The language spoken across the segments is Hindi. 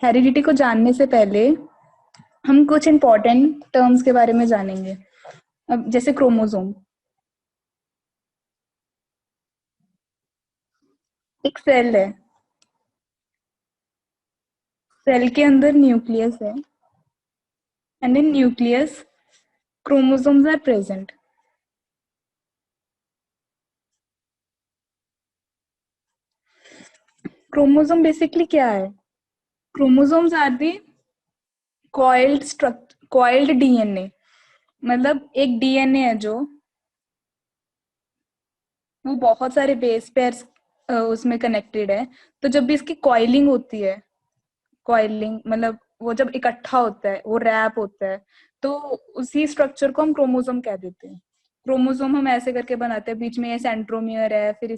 हेरिडिटी को जानने से पहले हम कुछ इम्पोर्टेंट टर्म्स के बारे में जानेंगे। अब जैसे क्रोमोसोम एक सेल है। सेल के अंदर न्यूक्लियस है and in nucleus chromosomes are present. Chromosome basically क्या है? Chromosomes are the coiled DNA. मतलब एक डीएनए है जो वो बहुत सारे बेस पेयर्स उसमें कनेक्टेड है। तो जब भी इसकी कॉइलिंग होती है, कॉइलिंग मतलब वो जब इकट्ठा होता है, वो रैप होता है, तो उसी स्ट्रक्चर को हम क्रोमोसोम कह देते हैं। क्रोमोसोम हम ऐसे करके बनाते हैं, बीच में ये सेंट्रोमियर है, फिर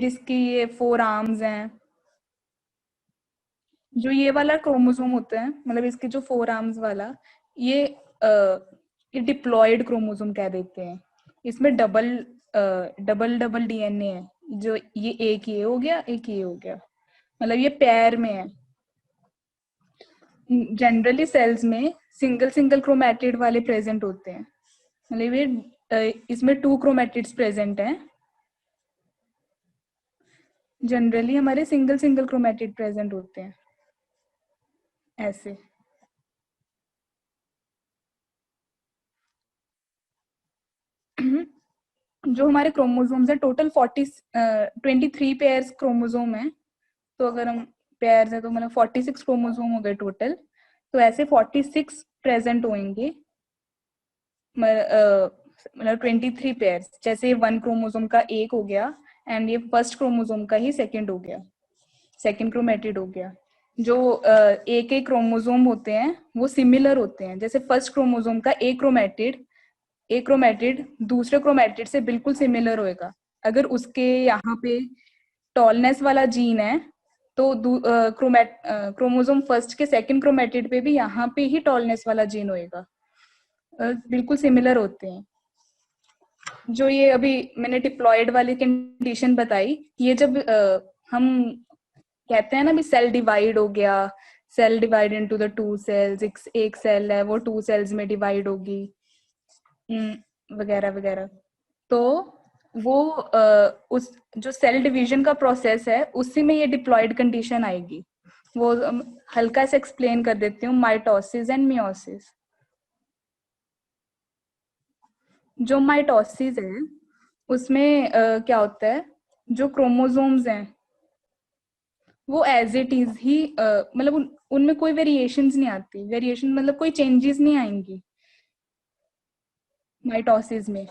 इसकी ये फोर आर्म्स हैं। जो ये वाला क्रोमोसोम होता है, मतलब इसके जो फोर आर्म्स वाला, ये ये डिप्लॉयड क्रोमोसोम कह देते हैं। इसमें डबल डबल डबल डीएनए है। जो ये एक ये हो गया, एक ये हो गया, मतलब ये पेयर में है। जनरली सेल्स में सिंगल सिंगल क्रोमैटिड वाले प्रेजेंट होते हैं। मतलब ये इसमें टू क्रोमैटिड्स प्रेजेंट हैं। जनरली हमारे सिंगल सिंगल क्रोमैटिड प्रेजेंट होते हैं ऐसे। जो हमारे क्रोमोसोम्स है, टोटल 23 पेयर्स क्रोमोसोम है। तो अगर हम पेयर्स है तो मतलब 46 क्रोमोसोम हो गए टोटल। तो ऐसे 46 प्रेजेंट होंगे, मतलब 23 पेयर्स। जैसे वन क्रोमोसोम का एक हो गया एंड ये फर्स्ट क्रोमोसोम का ही सेकंड हो गया, सेकंड क्रोमेटिड हो गया। जो एक एक क्रोमोसोम होते हैं वो सिमिलर होते हैं। जैसे फर्स्ट क्रोमोसोम का एक क्रोमेटिड दूसरे क्रोमेटिड से बिल्कुल सिमिलर होएगा। अगर उसके यहाँ पे टॉलनेस वाला जीन है, तो क्रोमोसोम फर्स्ट के सेकंड क्रोमेटिड पे भी यहाँ पे ही टॉलनेस वाला जीन होएगा। बिल्कुल सिमिलर होते हैं। जो ये अभी मैंने डिप्लॉयड वाली कंडीशन बताई, ये जब हम कहते हैं ना भी सेल डिवाइड हो गया, cell divide into the two cells, एक सेल है वो टू सेल्स में डिवाइड होगी, वगैरह वगैरह। तो वो उस जो सेल डिवीजन का प्रोसेस है उसी में ये डिप्लॉयड कंडीशन आएगी। वो हल्का से एक्सप्लेन कर देती हूँ, माइटोसिस एंड मियोसिस। जो माइटोसिस है उसमें क्या होता है, जो क्रोमोसोम्स हैं वो एज इट इज ही मतलब उनमें कोई वेरिएशंस नहीं आती। वेरिएशन मतलब कोई चेंजेस नहीं आएंगी माइटोसिस में।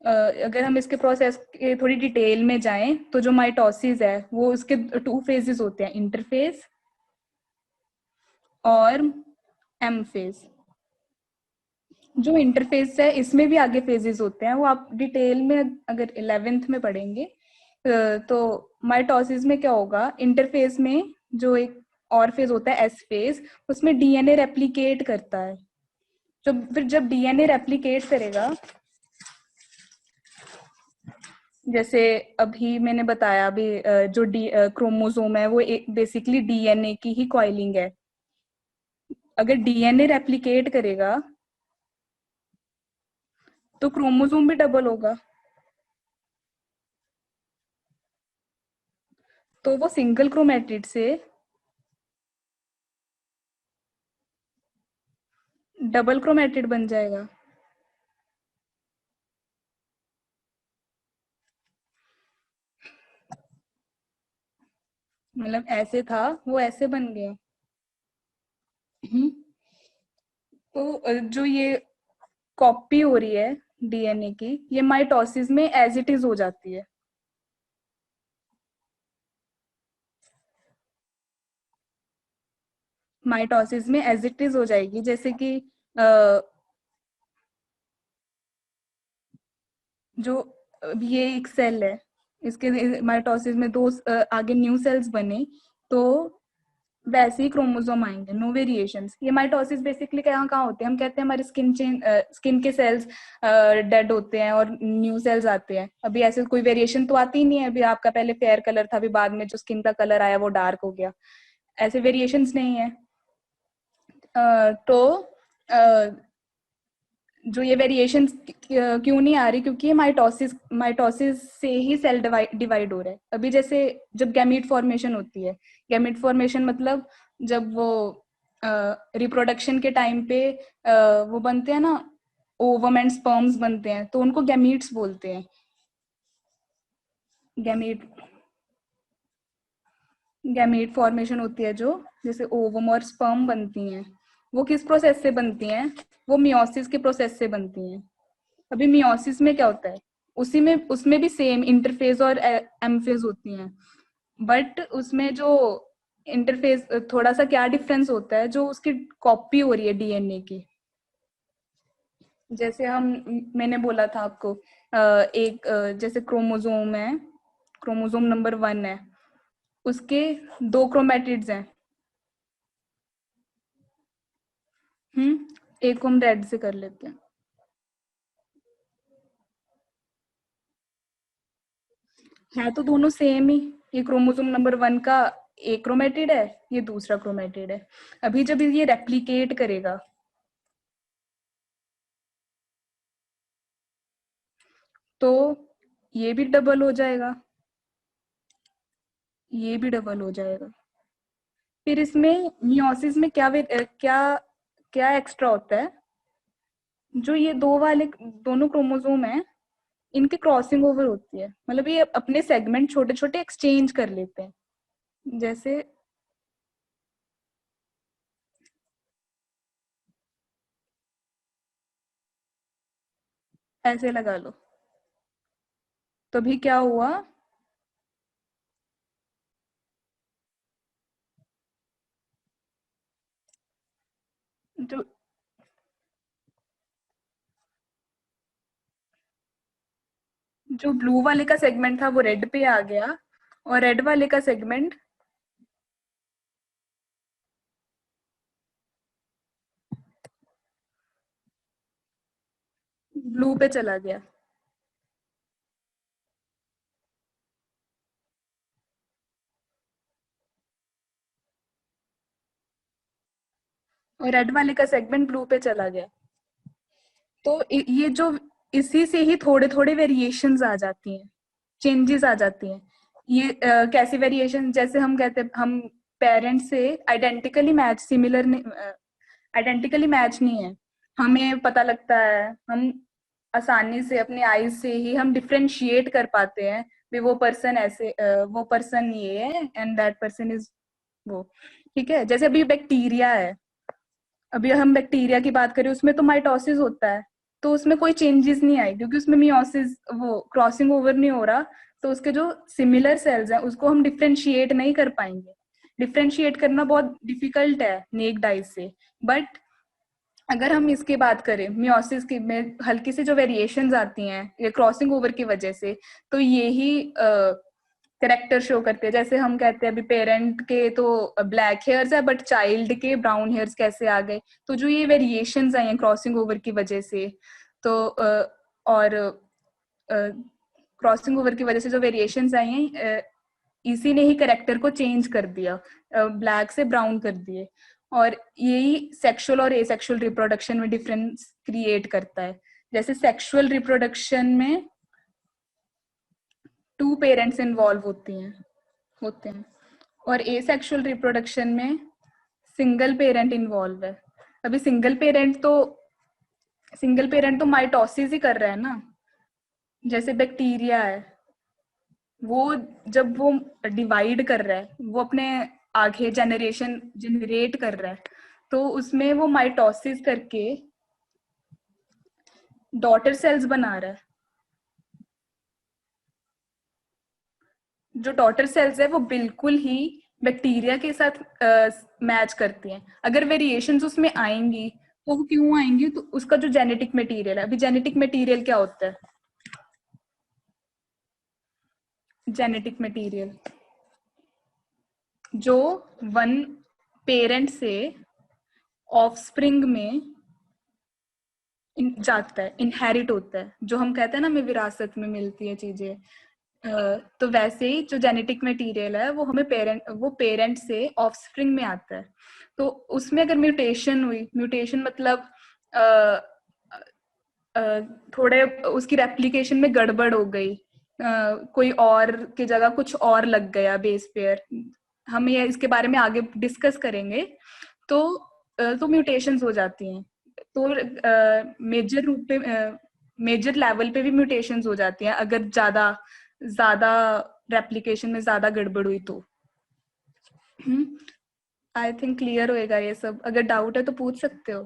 अगर हम इसके प्रोसेस के थोड़ी डिटेल में जाएं तो जो माइटोसिस है वो उसके टू फेजेस होते हैं, इंटरफेज और एम फेज। जो इंटरफेस है इसमें भी आगे फेजेस होते हैं, वो आप डिटेल में अगर 11th में पढ़ेंगे। तो माइटोसिस में क्या होगा, इंटरफेस में जो एक और फेज होता है एस फेज, उसमें डीएनए रेप्लिकेट करता है। फिर जब डीएनए रेप्लिकेट करेगा, जैसे अभी मैंने बताया अभी जो क्रोमोसोम है वो बेसिकली डीएनए की ही कॉइलिंग है। अगर डीएनए रेप्लिकेट करेगा तो क्रोमोसोम भी डबल होगा। तो वो सिंगल क्रोमेटिड से डबल क्रोमेटिड बन जाएगा। मतलब ऐसे था, वो ऐसे बन गया। हम्म। तो जो ये कॉपी हो रही है डीएनए की, ये माइटोसिस में एज इट इज हो जाती है। माइटोसिस में एज इट इज हो जाएगी। जैसे कि जो ये एक सेल है, इसके माइटोसिस में दो आगे न्यू सेल्स बने, तो वैसे ही क्रोमोसोम आएंगे, नो वेरिएशंस। ये माइटोसिस बेसिकली कहाँ कहाँ होते हैं, हम कहते हैं हमारे स्किन के सेल्स डेड होते हैं और न्यू सेल्स आते हैं। अभी ऐसे कोई वेरिएशन तो आती ही नहीं है, अभी आपका पहले फेयर कलर था, अभी बाद में जो स्किन का कलर आया वो डार्क हो गया, ऐसे वेरिएशंस नहीं है। तो जो ये वेरिएशन क्यों नहीं आ रही, क्योंकि ये माइटोसिस से ही सेल डिवाइड हो रहा है। अभी जैसे जब गैमीट फॉर्मेशन होती है, गैमीट फॉर्मेशन मतलब जब वो रिप्रोडक्शन के टाइम पे वो बनते हैं ना, ओवम एंड स्पर्म्स बनते हैं, तो उनको गैमीट्स बोलते हैं। गैमीट गैमीट फॉर्मेशन होती है जो, जैसे ओवम और स्पर्म बनती हैं, वो किस प्रोसेस से बनती हैं, वो मियोसिस के प्रोसेस से बनती हैं। अभी मियोसिस में क्या होता है, उसी में उसमें भी सेम इंटरफेज और एमफेज होती हैं, बट उसमें जो इंटरफेस थोड़ा सा क्या डिफरेंस होता है, जो उसकी कॉपी हो रही है डीएनए की। जैसे हम मैंने बोला था आपको एक जैसे क्रोमोसोम है, क्रोमोसोम नंबर 1 है, उसके 2 क्रोमेटिड्स हैं। एक को हम रेड से कर लेते हैं। है तो दोनों सेम ही, ये क्रोमोसोम नंबर 1 का एक क्रोमेटिड है, ये दूसरा क्रोमेटिड है। अभी जब ये रेप्लिकेट करेगा तो ये भी डबल हो जाएगा, ये भी डबल हो जाएगा। फिर इसमें मियोसिस में क्या क्या एक्स्ट्रा होता है, जो ये दो वाले दोनों क्रोमोसोम है, इनके क्रॉसिंग ओवर होती है, मतलब ये अपने सेगमेंट छोटे छोटे एक्सचेंज कर लेते हैं। जैसे ऐसे लगा लो, तभी क्या हुआ, जो जो ब्लू वाले का सेगमेंट था वो रेड पे आ गया, और रेड वाले का सेगमेंट ब्लू पे चला गया। और रेड वाले का सेगमेंट ब्लू पे चला गया। तो ये जो इसी से ही थोड़े थोड़े वेरिएशंस आ जाती हैं, चेंजेस आ जाती हैं। ये कैसी वेरिएशन, जैसे हम कहते हैं हम पेरेंट्स से identically match similar identically match नहीं है, हमें पता लगता है, हम आसानी से अपनी आईज से ही हम डिफरेंशिएट कर पाते हैं भी वो पर्सन ऐसे वो पर्सन ये है एंड दैट पर्सन इज वो। ठीक है, जैसे अभी बैक्टीरिया है, अभी हम बैक्टीरिया की बात करें, उसमें तो माइटोसिस होता है, तो उसमें कोई चेंजेस नहीं आए क्योंकि उसमें मियोसिस वो क्रॉसिंग ओवर नहीं हो रहा, तो उसके जो सिमिलर सेल्स हैं उसको हम डिफ्रेंशिएट नहीं कर पाएंगे। डिफ्रेंशिएट करना बहुत डिफिकल्ट है नेक्ड आइज से। बट अगर हम इसकी बात करें मियोसिस की में हल्की सी जो वेरिएशंस आती हैं ये क्रॉसिंग ओवर की वजह से, तो ये ही करेक्टर शो करते हैं। जैसे हम कहते हैं अभी पेरेंट के तो ब्लैक हेयर्स है बट चाइल्ड के ब्राउन हेयर्स कैसे आ गए, तो जो ये वेरिएशंस आई हैं क्रॉसिंग ओवर की वजह से, तो और क्रॉसिंग ओवर की वजह से जो वेरिएशंस आई हैं इसी ने ही करेक्टर को चेंज कर दिया, ब्लैक से ब्राउन कर दिए। और यही सेक्सुअल और एसेक्सुअल रिप्रोडक्शन में डिफरेंस क्रिएट करता है। जैसे सेक्सुअल रिप्रोडक्शन में 2 पेरेंट्स इन्वॉल्व होते हैं, और एसेक्सुअल रिप्रोडक्शन में सिंगल पेरेंट इन्वॉल्व है। अभी सिंगल पेरेंट तो माइटोसिस ही कर रहा है ना। जैसे बैक्टीरिया है, वो जब वो डिवाइड कर रहा है, वो अपने आगे जनरेशन जनरेट कर रहा है, तो उसमें वो माइटोसिस करके डॉटर सेल्स बना रहा है। जो डॉटर सेल्स है वो बिल्कुल ही बैक्टीरिया के साथ मैच करती हैं। अगर वेरिएशंस उसमें आएंगी तो वो क्यों आएंगी, तो उसका जो जेनेटिक मटेरियल है, अभी जेनेटिक मटेरियल क्या होता है, जेनेटिक मटेरियल जो वन पेरेंट से ऑफस्प्रिंग में जाता है, इनहेरिट होता है, जो हम कहते हैं ना हमें विरासत में मिलती है चीजें। तो वैसे ही जो जेनेटिक मटेरियल है वो पेरेंट से ऑफस्प्रिंग में आता है। तो उसमें अगर म्यूटेशन हुई, म्यूटेशन मतलब अ, थोड़े उसकी रेप्लिकेशन में गड़बड़ हो गई, कोई और की जगह कुछ और लग गया बेस पेयर, हम ये इसके बारे में आगे डिस्कस करेंगे। तो म्यूटेशंस हो जाती हैं। तो मेजर रूप पे, मेजर लेवल पे भी म्यूटेशंस हो जाती हैं अगर ज्यादा ज्यादा रेप्लिकेशन में ज्यादा गड़बड़ हुई तो। आई थिंक क्लियर होएगा ये सब, अगर डाउट है तो पूछ सकते हो।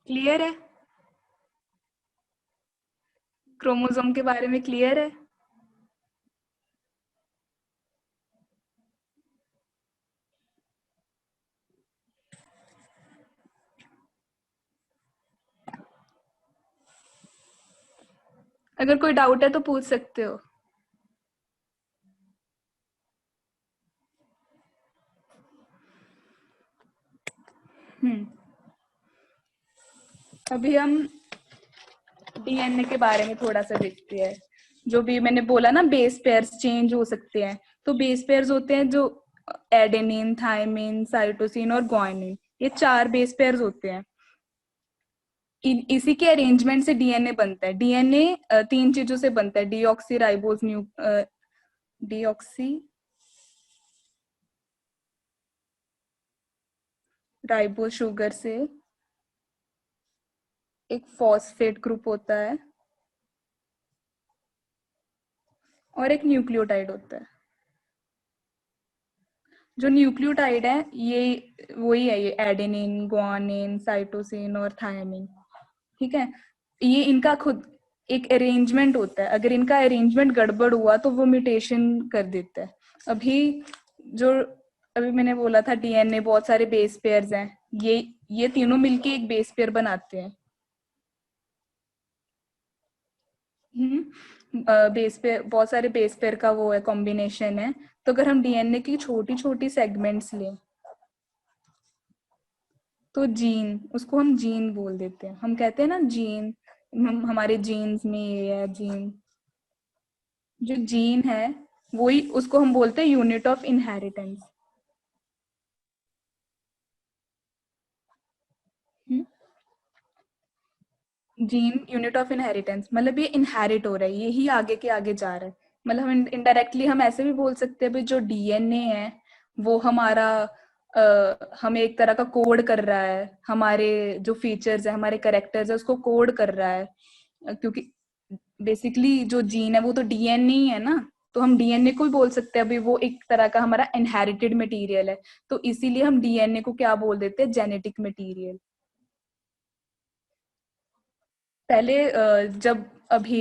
क्लियर है? क्रोमोसोम के बारे में क्लियर है? अगर कोई डाउट है तो पूछ सकते हो। हम्म अभी हम डीएनए के बारे में थोड़ा सा देखते हैं। जो भी मैंने बोला ना बेस पेयर्स चेंज हो सकते हैं, तो बेस पेयर्स होते हैं जो एडेनिन, थायमिन, साइटोसिन और ग्वानिन, ये 4 बेस पेयर्स होते हैं। इसी के अरेंजमेंट से डीएनए बनता है। डीएनए 3 चीजों से बनता है, deoxy ribose deoxy ribose sugar से, एक फॉस्फेट ग्रुप होता है, और एक न्यूक्लियोटाइड होता है। जो न्यूक्लियोटाइड है ये वही है, ये एडेनिन, ग्वानिन, साइटोसिन और थायमिन। ठीक है, ये इनका खुद एक अरेंजमेंट होता है, अगर इनका अरेंजमेंट गड़बड़ हुआ तो वो म्यूटेशन कर देता है। अभी जो अभी मैंने बोला था डीएनए बहुत सारे बेस पेयर्स हैं, ये तीनों मिलके एक बेस पेयर बनाते हैं। बेस पे बहुत सारे बेस पेयर का वो है, कॉम्बिनेशन है। तो अगर हम डीएनए की छोटी छोटी सेगमेंट्स लें तो जीन, उसको हम जीन बोल देते हैं। हम कहते हैं ना जीन, हमारे जीन्स में ये है जीन। जो जीन है वही, उसको हम बोलते हैं unit of inheritance. Gene unit of inheritance मतलब ये इनहेरिट हो रहा है, यही आगे के आगे जा रहा है। मतलब हम इनडायरेक्टली हम ऐसे भी बोल सकते हैं भाई जो डीएनए है वो हमारा हमें एक तरह का कोड कर रहा है, हमारे जो फीचर्स है, हमारे करेक्टर्स है, उसको कोड कर रहा है। क्योंकि बेसिकली जो जीन है वो तो डीएनए ही है ना, तो हम डीएनए को भी बोल सकते हैं अभी वो एक तरह का हमारा इनहेरिटेड मटेरियल है। तो इसीलिए हम डीएनए को क्या बोल देते हैं, जेनेटिक मटेरियल। पहले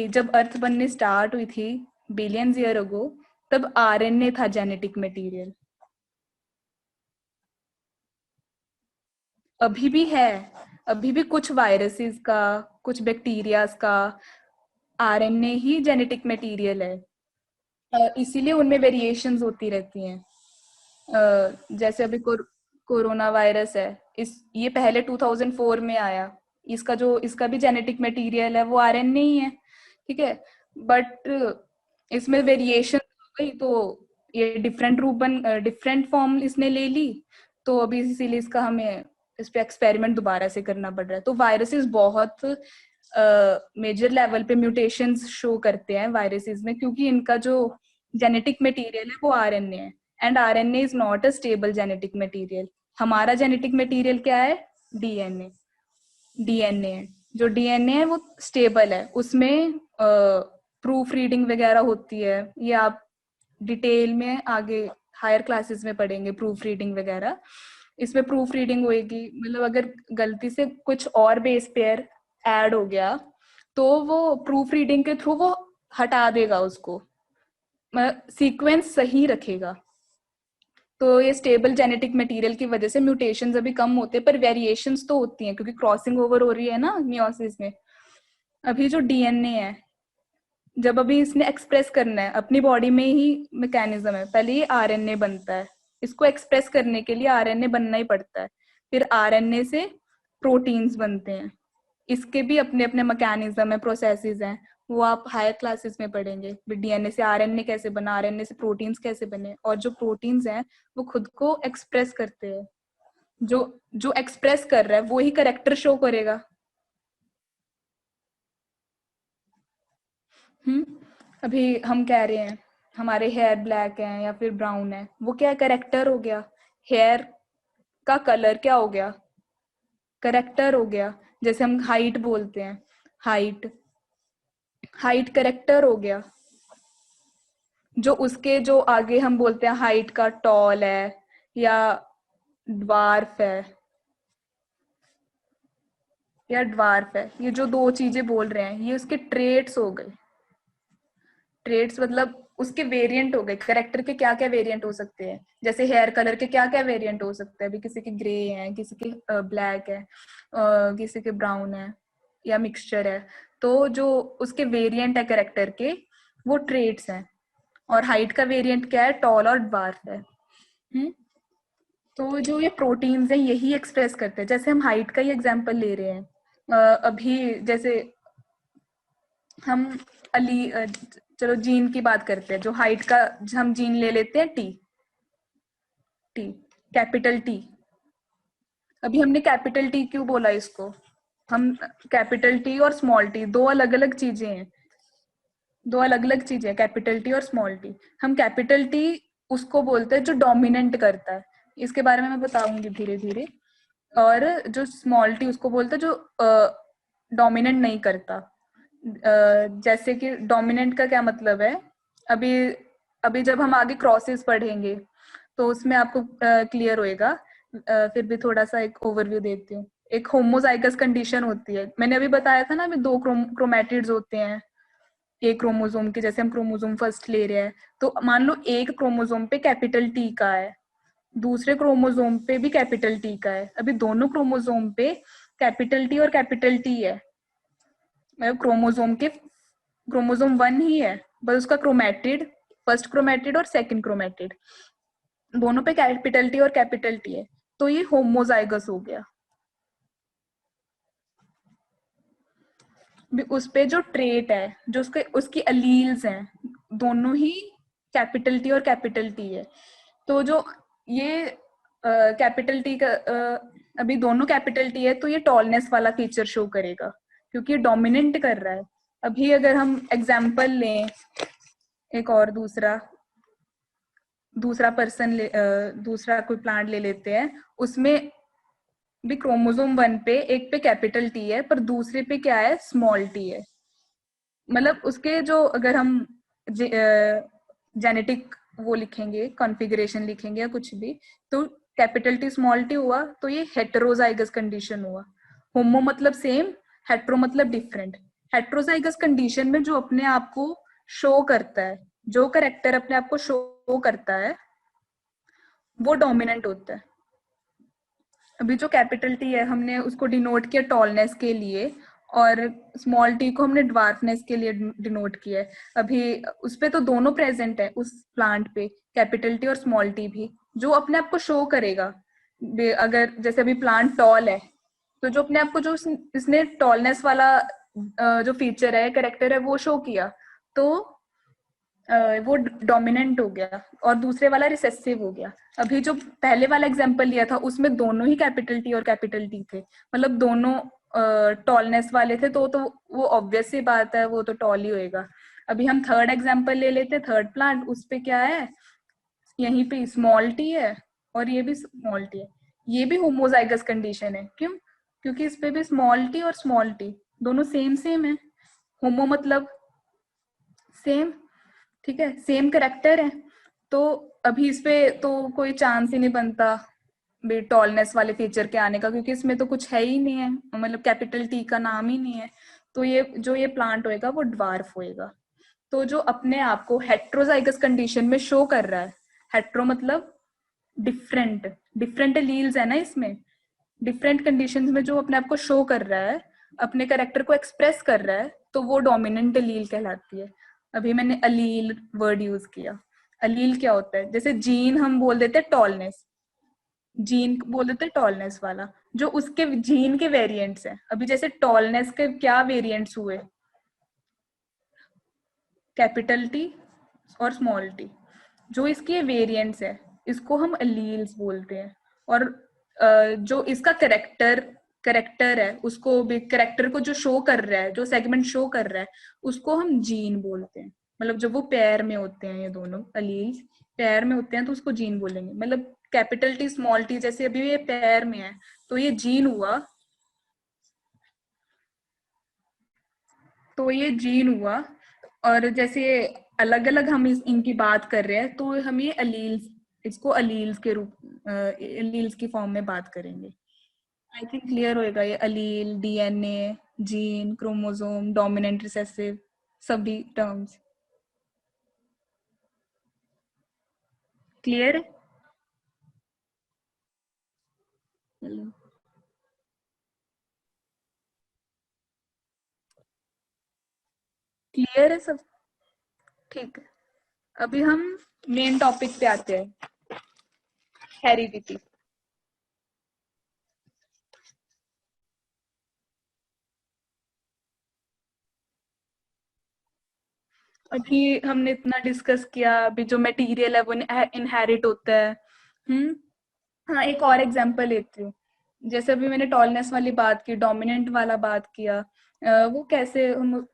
जब अर्थ बनने स्टार्ट हुई थी बिलियंस ईयर अगो, तब आरएनए था जेनेटिक मटेरियल। अभी भी है, अभी भी कुछ वायरसेस का, कुछ बैक्टीरियाज का आरएनए ही जेनेटिक मटेरियल है। इसीलिए उनमें वेरिएशंस होती रहती हैं। जैसे अभी कोरोना वायरस है, इस ये पहले 2004 में आया। इसका भी जेनेटिक मटेरियल है वो आरएनए ही है। ठीक है, बट इसमें वेरिएशन हो गई तो ये डिफरेंट फॉर्म इसने ले ली। तो अभी इसीलिए इसका हमें इस पे एक्सपेरिमेंट दोबारा से करना पड़ रहा है। तो वायरसेस बहुत मेजर लेवल पे म्यूटेशंस शो करते हैं वायरसेस में, क्योंकि इनका जो जेनेटिक मटेरियल है वो आरएनए है, and RNA is not a stable genetic material. हमारा जेनेटिक मटेरियल क्या है, डीएनए। डीएनए जो डीएनए है वो स्टेबल है, उसमें प्रूफ रीडिंग वगैरह होती है। ये आप डिटेल में आगे हायर क्लासेस में पढ़ेंगे प्रूफ रीडिंग वगैरह। इसमें प्रूफ रीडिंग होएगी, मतलब अगर गलती से कुछ और बेस पेयर ऐड हो गया तो वो प्रूफ रीडिंग के थ्रू वो हटा देगा उसको, मतलब सीक्वेंस सही रखेगा। तो ये स्टेबल जेनेटिक मटेरियल की वजह से म्यूटेशंस अभी कम होते हैं, पर वेरिएशंस तो होती हैं क्योंकि क्रॉसिंग ओवर हो रही है ना मियोसिस में। अभी जो डीएनए है, जब अभी इसने एक्सप्रेस करना है, अपनी बॉडी में ही मैकेनिज्म है, पहले ये आरएनए बनता है, इसको एक्सप्रेस करने के लिए आरएनए बनना ही पड़ता है, फिर आरएनए से प्रोटीन्स बनते हैं, इसके भी अपने अपने मैकेनिज्म है, प्रोसेसेस हैं, वो आप हायर क्लासेस में पढ़ेंगे। डीएनए से आरएनए कैसे बना, आरएनए से प्रोटीन्स कैसे बने, और जो प्रोटीन्स हैं वो खुद को एक्सप्रेस करते हैं, जो जो एक्सप्रेस कर रहा है वो ही करेक्टर शो करेगा। अभी हम कह रहे हैं हमारे हेयर ब्लैक है या फिर ब्राउन है, वो क्या करेक्टर हो गया, हेयर का कलर क्या हो गया, करेक्टर हो गया। जैसे हम हाइट बोलते हैं, हाइट हाइट करेक्टर हो गया। जो उसके जो आगे हम बोलते हैं हाइट का, टॉल है या ड्वार्फ है, ये जो दो चीजें बोल रहे हैं ये उसके ट्रेट्स हो गए। ट्रेट्स मतलब उसके वेरिएंट हो गए, करेक्टर के क्या क्या वेरिएंट हो सकते हैं। जैसे हेयर कलर के क्या क्या वेरिएंट हो सकते हैं, अभी किसी के ग्रे है, किसी के ब्लैक है, किसी के ब्राउन है या मिक्सचर है। तो जो उसके वेरिएंट है करेक्टर के, वो ट्रेट्स हैं। और हाइट का वेरिएंट क्या है, टॉल और ड्वार्फ है। तो जो ये प्रोटीन्स हैं यही एक्सप्रेस करते हैं। जैसे हम हाइट का ही एग्जांपल ले रहे हैं, अभी जैसे हम चलो जीन की बात करते हैं, जो हाइट का हम जीन ले लेते हैं, टी, टी, कैपिटल टी। अभी हमने कैपिटल टी क्यों बोला इसको, हम कैपिटल टी और स्मॉल टी दो अलग अलग चीजें हैं, दो अलग अलग चीजें हैं कैपिटल टी और स्मॉल टी। हम कैपिटल टी उसको बोलते हैं जो डोमिनेंट करता है, इसके बारे में मैं बताऊंगी धीरे धीरे। और जो स्मॉल टी उसको बोलते हैं जो डोमिनेंट नहीं करता। जैसे कि डोमिनेंट का क्या मतलब है, अभी अभी जब हम आगे क्रॉसेस पढ़ेंगे तो उसमें आपको क्लियर होएगा। फिर भी थोड़ा सा एक ओवरव्यू देती हूँ। एक होमोजाइगस कंडीशन होती है, मैंने अभी बताया था ना, अभी दो क्रोमैटिड्स होते हैं एक क्रोमोसोम के। जैसे हम क्रोमोसोम फर्स्ट ले रहे हैं, तो मान लो एक क्रोमोसोम पे कैपिटल टी का है, दूसरे क्रोमोसोम पे भी कैपिटल टी का है। अभी दोनों क्रोमोसोम पे कैपिटल टी और कैपिटल टी है, मतलब क्रोमोसोम वन ही है, बस उसका क्रोमैटिड, फर्स्ट क्रोमैटिड और सेकंड क्रोमैटिड, दोनों पे कैपिटल टी और कैपिटल टी है, तो ये होमोजाइगस हो गया। उस पे जो ट्रेट है, जो उसके उसकी अलील्स हैं, दोनों ही कैपिटल टी और कैपिटल टी है। तो जो ये कैपिटल टी का अभी दोनों कैपिटल टी है, तो ये टॉलनेस वाला फीचर शो करेगा क्योंकि ये डोमिनेंट कर रहा है। अभी अगर हम एग्जाम्पल लें, एक और दूसरा पर्सन दूसरा कोई प्लांट ले लेते हैं, उसमें भी क्रोमोसोम वन पे एक पे कैपिटल टी है पर दूसरे पे क्या है, स्मॉल टी है। मतलब उसके जो अगर हम जेनेटिक वो लिखेंगे, कॉन्फ़िगरेशन लिखेंगे या कुछ भी, तो कैपिटल टी स्मॉल टी हुआ तो ये हेटेरोजाइगस कंडीशन हुआ। होमो मतलब सेम, हेट्रो मतलब डिफरेंट। हेटेरोजाइगस कंडीशन में जो अपने आप को शो करता है, जो करेक्टर अपने आप को शो करता है, वो डोमिनेंट होता है। अभी जो कैपिटल टी है हमने उसको डिनोट किया टॉलनेस के लिए, और स्मॉल टी को हमने ड्वार्फनेस के लिए डिनोट किया है। अभी उस पे तो दोनों प्रेजेंट है, उस प्लांट पे कैपिटल टी और स्मॉल टी भी, जो अपने आप को शो करेगा। अगर जैसे अभी प्लांट टॉल है, तो जो अपने आप को जो इसने टॉलनेस वाला जो फीचर है, करेक्टर है, वो शो किया, तो वो डोमिनेंट हो गया, और दूसरे वाला रिसेसिव हो गया। अभी जो पहले वाला एग्जांपल लिया था उसमें दोनों ही कैपिटल टी और कैपिटल टी थे, मतलब दोनों टॉलनेस वाले थे, तो वो ऑब्वियस सी बात है, वो तो टॉल ही होएगा। अभी हम थर्ड एग्जांपल ले लेते हैं, थर्ड प्लांट, उस पे क्या है, यहीं पे स्मॉल टी है और ये भी स्मॉल टी है। ये भी होमोजाइगस कंडीशन है, क्यों, क्योंकि इस पे भी स्मॉल टी और स्मॉल टी दोनों सेम सेम है। होमो मतलब सेम, ठीक है, सेम करेक्टर है। तो अभी इस पे तो कोई चांस ही नहीं बनता भी टॉलनेस वाले फीचर के आने का, क्योंकि इसमें तो कुछ है ही नहीं है, मतलब कैपिटल टी का नाम ही नहीं है। तो ये प्लांट होएगा वो ड्वार्फ होएगा। तो जो अपने आप को हेट्रोजाइगस कंडीशन में शो कर रहा है, हेट्रो मतलब डिफरेंट डिफरेंट एलील्स है ना इसमें, डिफरेंट कंडीशंस में जो अपने आप को शो कर रहा है, अपने कैरेक्टर को एक्सप्रेस कर रहा है, तो वो डोमिनेंट एलील कहलाती है। अभी मैंने अलील वर्ड यूज किया। अलील क्या होता है? जैसे जीन हम बोल देते हैं टॉलनेस, जीन बोल देते हैं टॉलनेस वाला, जो उसके जीन के वेरिएंट्स हैं। अभी जैसे टॉलनेस के क्या वेरिएंट्स हुए? कैपिटल टी और स्मॉल टी, जो इसके वेरिएंट्स है, इसको हम अलील्स बोलते हैं। और जो इसका करेक्टर करेक्टर है, उसको भी, करेक्टर को जो शो कर रहा है, जो सेगमेंट शो कर रहा है, उसको हम जीन बोलते हैं। मतलब जब वो पेयर में होते हैं, ये दोनों अलील्स पेयर में होते हैं, तो उसको जीन बोलेंगे। मतलब कैपिटल टी स्मॉल टी जैसे अभी ये पेयर में है, तो ये जीन हुआ, तो ये जीन हुआ। और जैसे अलग अलग हम इनकी बात कर रहे हैं, तो हम ये अलील्स, इसको अलील्स के रूप, अलील्स की फॉर्म में बात करेंगे। आई थिंक क्लियर होएगा ये allele, DNA, gene, chromosome, dominant, recessive, सभी टर्म्स क्लियर है? चलो, क्लियर है सब? ठीक है, अभी हम मेन टॉपिक पे आते हैं, हेरिडिटी। अभी हमने इतना डिस्कस किया, अभी जो मटेरियल है वो इनहेरिट होता है। हाँ, एक और एग्जांपल लेती हूँ। जैसे अभी मैंने टॉलनेस वाली बात की, डोमिनेंट वाला बात किया, वो कैसे हम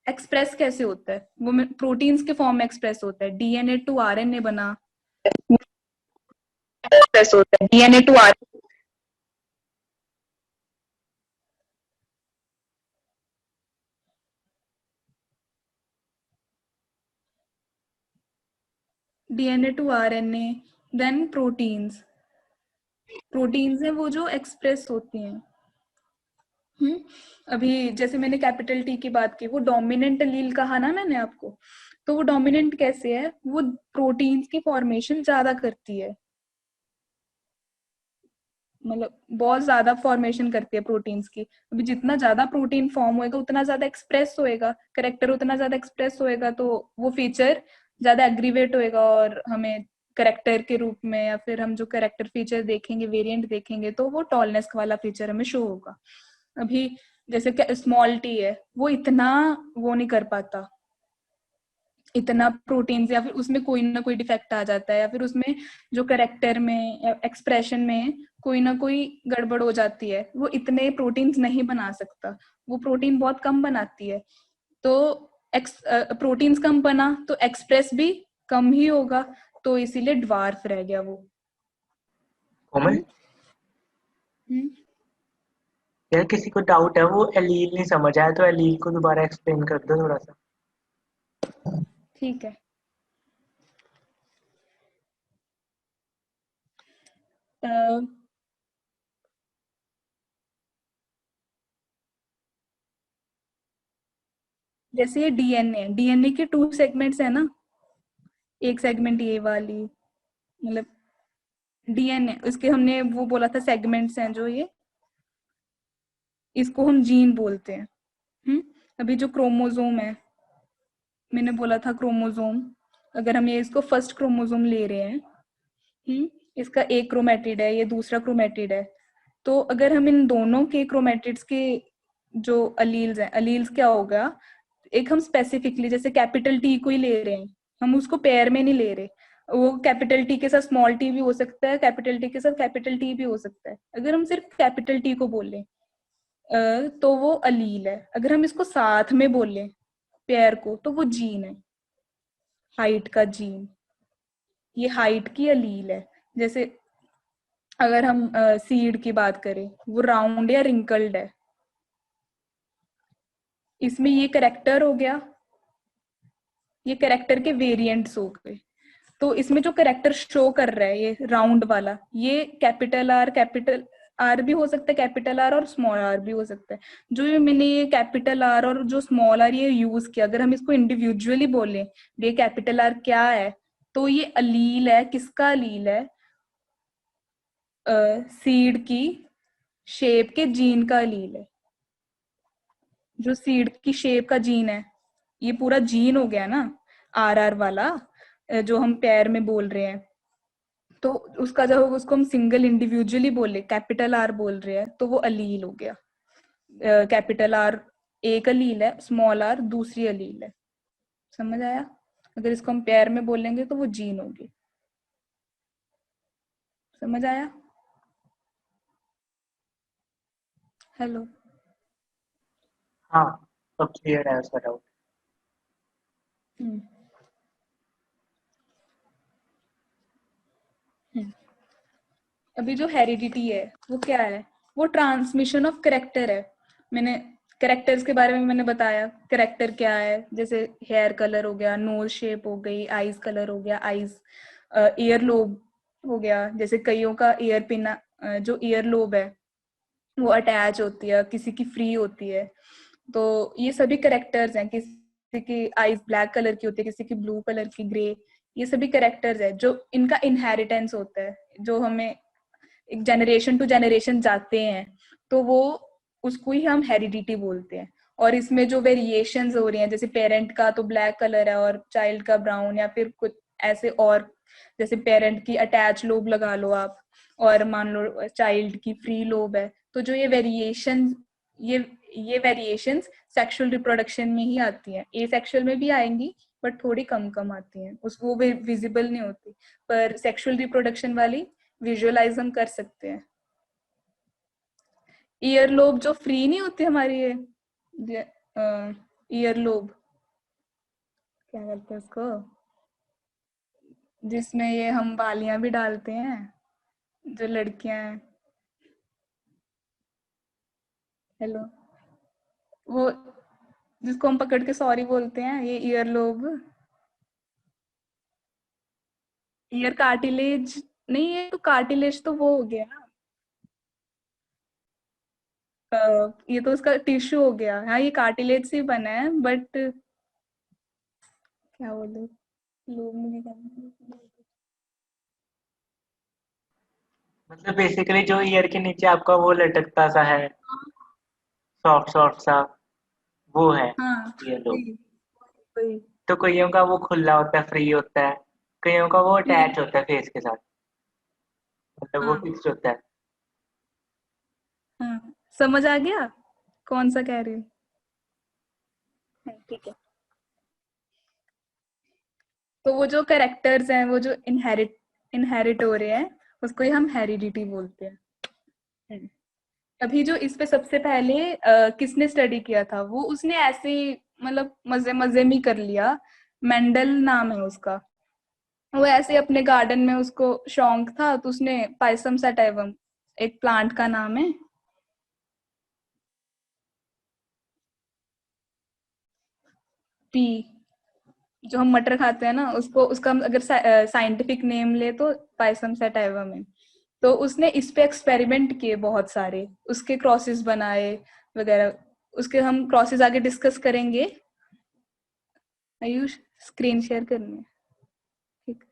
एक्सप्रेस कैसे होता है? वो प्रोटीन्स के फॉर्म में एक्सप्रेस होता है, डीएनए टू आरएनए बना, एक्सप्रेस होता है DNA to R, DNA to RNA, then proteins. Proteins है वो जो एक्सप्रेस होती हैं। अभी जैसे मैंने कैपिटल टी की बात की, वो डोमिनेंट एलील कहा ना मैंने आपको, तो वो डोमिनेंट कैसे है? वो प्रोटीन्स की फॉर्मेशन ज्यादा करती है, मतलब बहुत ज्यादा फॉर्मेशन करती है प्रोटीन्स की। अभी जितना ज्यादा प्रोटीन फॉर्म होएगा, उतना ज्यादा एक्सप्रेस होएगा करेक्टर, उतना ज्यादा एक्सप्रेस होएगा, तो वो फीचर ज्यादा एग्रीवेट होएगा, और हमें करेक्टर के रूप में, या फिर हम जो करेक्टर फीचर देखेंगे, वेरिएंट देखेंगे, तो वो टॉलनेस वाला फीचर हमें शो होगा। अभी जैसे स्मॉल टी है, वो इतना वो नहीं कर पाता, इतना प्रोटीन्स, या फिर उसमें कोई ना कोई डिफेक्ट आ जाता है, या फिर उसमें जो करेक्टर में या एक्सप्रेशन में कोई ना कोई गड़बड़ हो जाती है, वो इतने प्रोटीन्स नहीं बना सकता, वो प्रोटीन बहुत कम बनाती है। तो प्रोटीन्स कम बना तो एक्सप्रेस भी कम ही होगा, तो इसीलिए ड्वार्फ रह गया वो। कोमल, हम्म हम्म, यार किसी को डाउट है, वो एलील नहीं समझ आया, तो एलील को दोबारा एक्सप्लेन कर दो थोड़ा सा। ठीक है। अ, जैसे ये डीएनए, डीएनए के 2 सेगमेंट्स है ना, एक सेगमेंट ये वाली, मतलब डीएनए, उसके हमने वो बोला था सेगमेंट्स हैं जो ये, इसको हम जीन बोलते हैं। अभी जो क्रोमोसोम है, मैंने बोला था क्रोमोसोम, अगर हम ये इसको फर्स्ट क्रोमोसोम ले रहे हैं, इसका एक क्रोमेटिड है, ये दूसरा क्रोमेटिड है, तो अगर हम इन दोनों के क्रोमेटिड्स के जो अलील्स हैं, अलील्स क्या होगा, एक हम स्पेसिफिकली जैसे कैपिटल टी को ही ले रहे हैं, हम उसको पेयर में नहीं ले रहे, वो कैपिटल टी के साथ स्मॉल टी भी हो सकता है, कैपिटल टी के साथ कैपिटल टी भी हो सकता है। अगर हम सिर्फ कैपिटल टी को बोले, तो वो अलील है। अगर हम इसको साथ में बोले पेयर को, तो वो जीन है, हाइट का जीन, ये हाइट की अलील है। जैसे अगर हम सीड की बात करें, वो राउंड या रिंकल्ड है, इसमें ये करेक्टर हो गया, ये करेक्टर के वेरिएंट्स हो गए। तो इसमें जो करेक्टर शो कर रहा है, ये राउंड वाला, ये कैपिटल आर भी हो सकता है, कैपिटल आर और स्मॉल आर भी हो सकता है। जो ये मैंने ये कैपिटल आर और जो स्मॉल आर ये यूज किया, अगर हम इसको इंडिविजुअली बोले, ये कैपिटल आर क्या है, तो ये अलील है, किसका अलील है? सीड की शेप के जीन का एलील है। जो सीड की शेप का जीन है, ये पूरा जीन हो गया ना, आर वाला, जो हम पैर में बोल रहे हैं, तो उसका जब उसको हम सिंगल इंडिविजुअली बोले, कैपिटल आर बोल रहे हैं, तो वो अलील हो गया। कैपिटल आर एक अलील है, स्मॉल आर दूसरी अलील है। समझ आया? अगर इसको हम पैर में बोलेंगे तो वो जीन होगी। समझ आया? हेलो? हाँ, सब क्लियर है उसका डाउट। अभी जो हेरिडिटी है वो क्या है? वो ट्रांसमिशन ऑफ करेक्टर है। मैंने करेक्टर्स के बारे में मैंने बताया, करेक्टर क्या है, जैसे हेयर कलर हो गया, नोज शेप हो गई, आईज कलर हो गया, आईज, ईयर लोब हो गया, जैसे कईयों का ईयर पिन, जो ईयर लोब है वो अटैच होती है, किसी की फ्री होती है। तो ये सभी करेक्टर्स हैं। किसी की आईज ब्लैक कलर की होती है, किसी की ब्लू कलर की, ग्रे। ये सभी करेक्टर्स है जो इनका इनहेरिटेंस होता है, जो हमें एक जनरेशन टू जनरेशन जाते हैं, तो वो उसको ही हम हेरिडिटी बोलते हैं। और इसमें जो वेरिएशंस हो रही हैं, जैसे पेरेंट का तो ब्लैक कलर है और चाइल्ड का ब्राउन, या फिर कुछ ऐसे, और जैसे पेरेंट की अटैच लोब लगा लो आप, और मान लो चाइल्ड की फ्री लोब है। तो जो ये वेरिएशंस सेक्सुअल रिप्रोडक्शन में ही आती हैं। ए सेक्सुअल में भी आएंगी, बट थोड़ी कम कम आती हैं, उसको वो विजिबल नहीं होती। पर सेक्सुअल रिप्रोडक्शन वाली विजुअलाइज हम कर सकते हैं। ईयर लोब जो फ्री नहीं होती हमारी, ये ईयर लोब, क्या कहते हैं उसको, जिसमें ये हम बालियां भी डालते हैं, जो लड़कियां हैं। हेलो? वो जिसको हम पकड़ के सॉरी बोलते हैं, ये ईयर लोब। ईयर कार्टिलेज नहीं है, तो कार्टिलेज तो वो हो गया ना। ये तो उसका टिश्यू हो गया। हाँ, ये कार्टिलेज से ही बना है, बट क्या बोलूं, लोग मुझे क्या, मतलब बेसिकली जो ईयर के नीचे आपका वो लटकता सा है, सॉफ्ट सॉफ्ट सा, वो है हाँ ईयर लोब। वही वही। तो कईयों का वो खुला होता है, फ्री होता है, कईयों का वो ये अटैच होता है फेस के साथ, मतलब वो हाँ फिक्स होता है। हाँ, समझ आ गया कौन सा कह रही हूँ? हाँ, ठीक है। तो वो जो कैरेक्टर्स हैं, वो जो इनहेरिट हो रहे हैं, उसको ही हम हेरिडिटी बोलते हैं। हम्म। अभी जो इस पे सबसे पहले किसने स्टडी किया था, वो उसने ऐसे ही, मतलब मजे मजे में ही कर लिया। मेंडल नाम है उसका। वो ऐसे अपने गार्डन में, उसको शौक था, तो उसने पाइसम सैटिवम, एक प्लांट का नाम है, पी, जो हम मटर खाते हैं ना, उसको, उसका अगर साइंटिफिक नेम ले तो पाइसम सैटिवम है। तो उसने इस पे एक्सपेरिमेंट किए बहुत सारे, उसके क्रॉसेस बनाए वगैरह। उसके हम क्रॉसेस आगे डिस्कस करेंगे। आयुष, स्क्रीन शेयर करनी है? ठीक।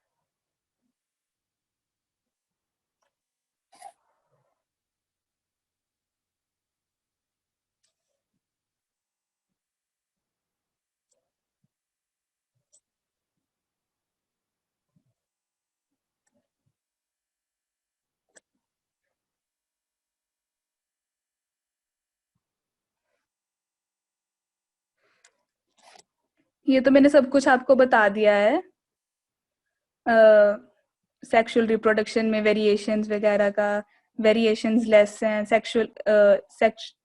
ये तो मैंने सब कुछ आपको बता दिया है, सेक्सुअल रिप्रोडक्शन में वेरिएशंस वगैरह का। वेरिएशंस लेस हैं सेक्सुअल,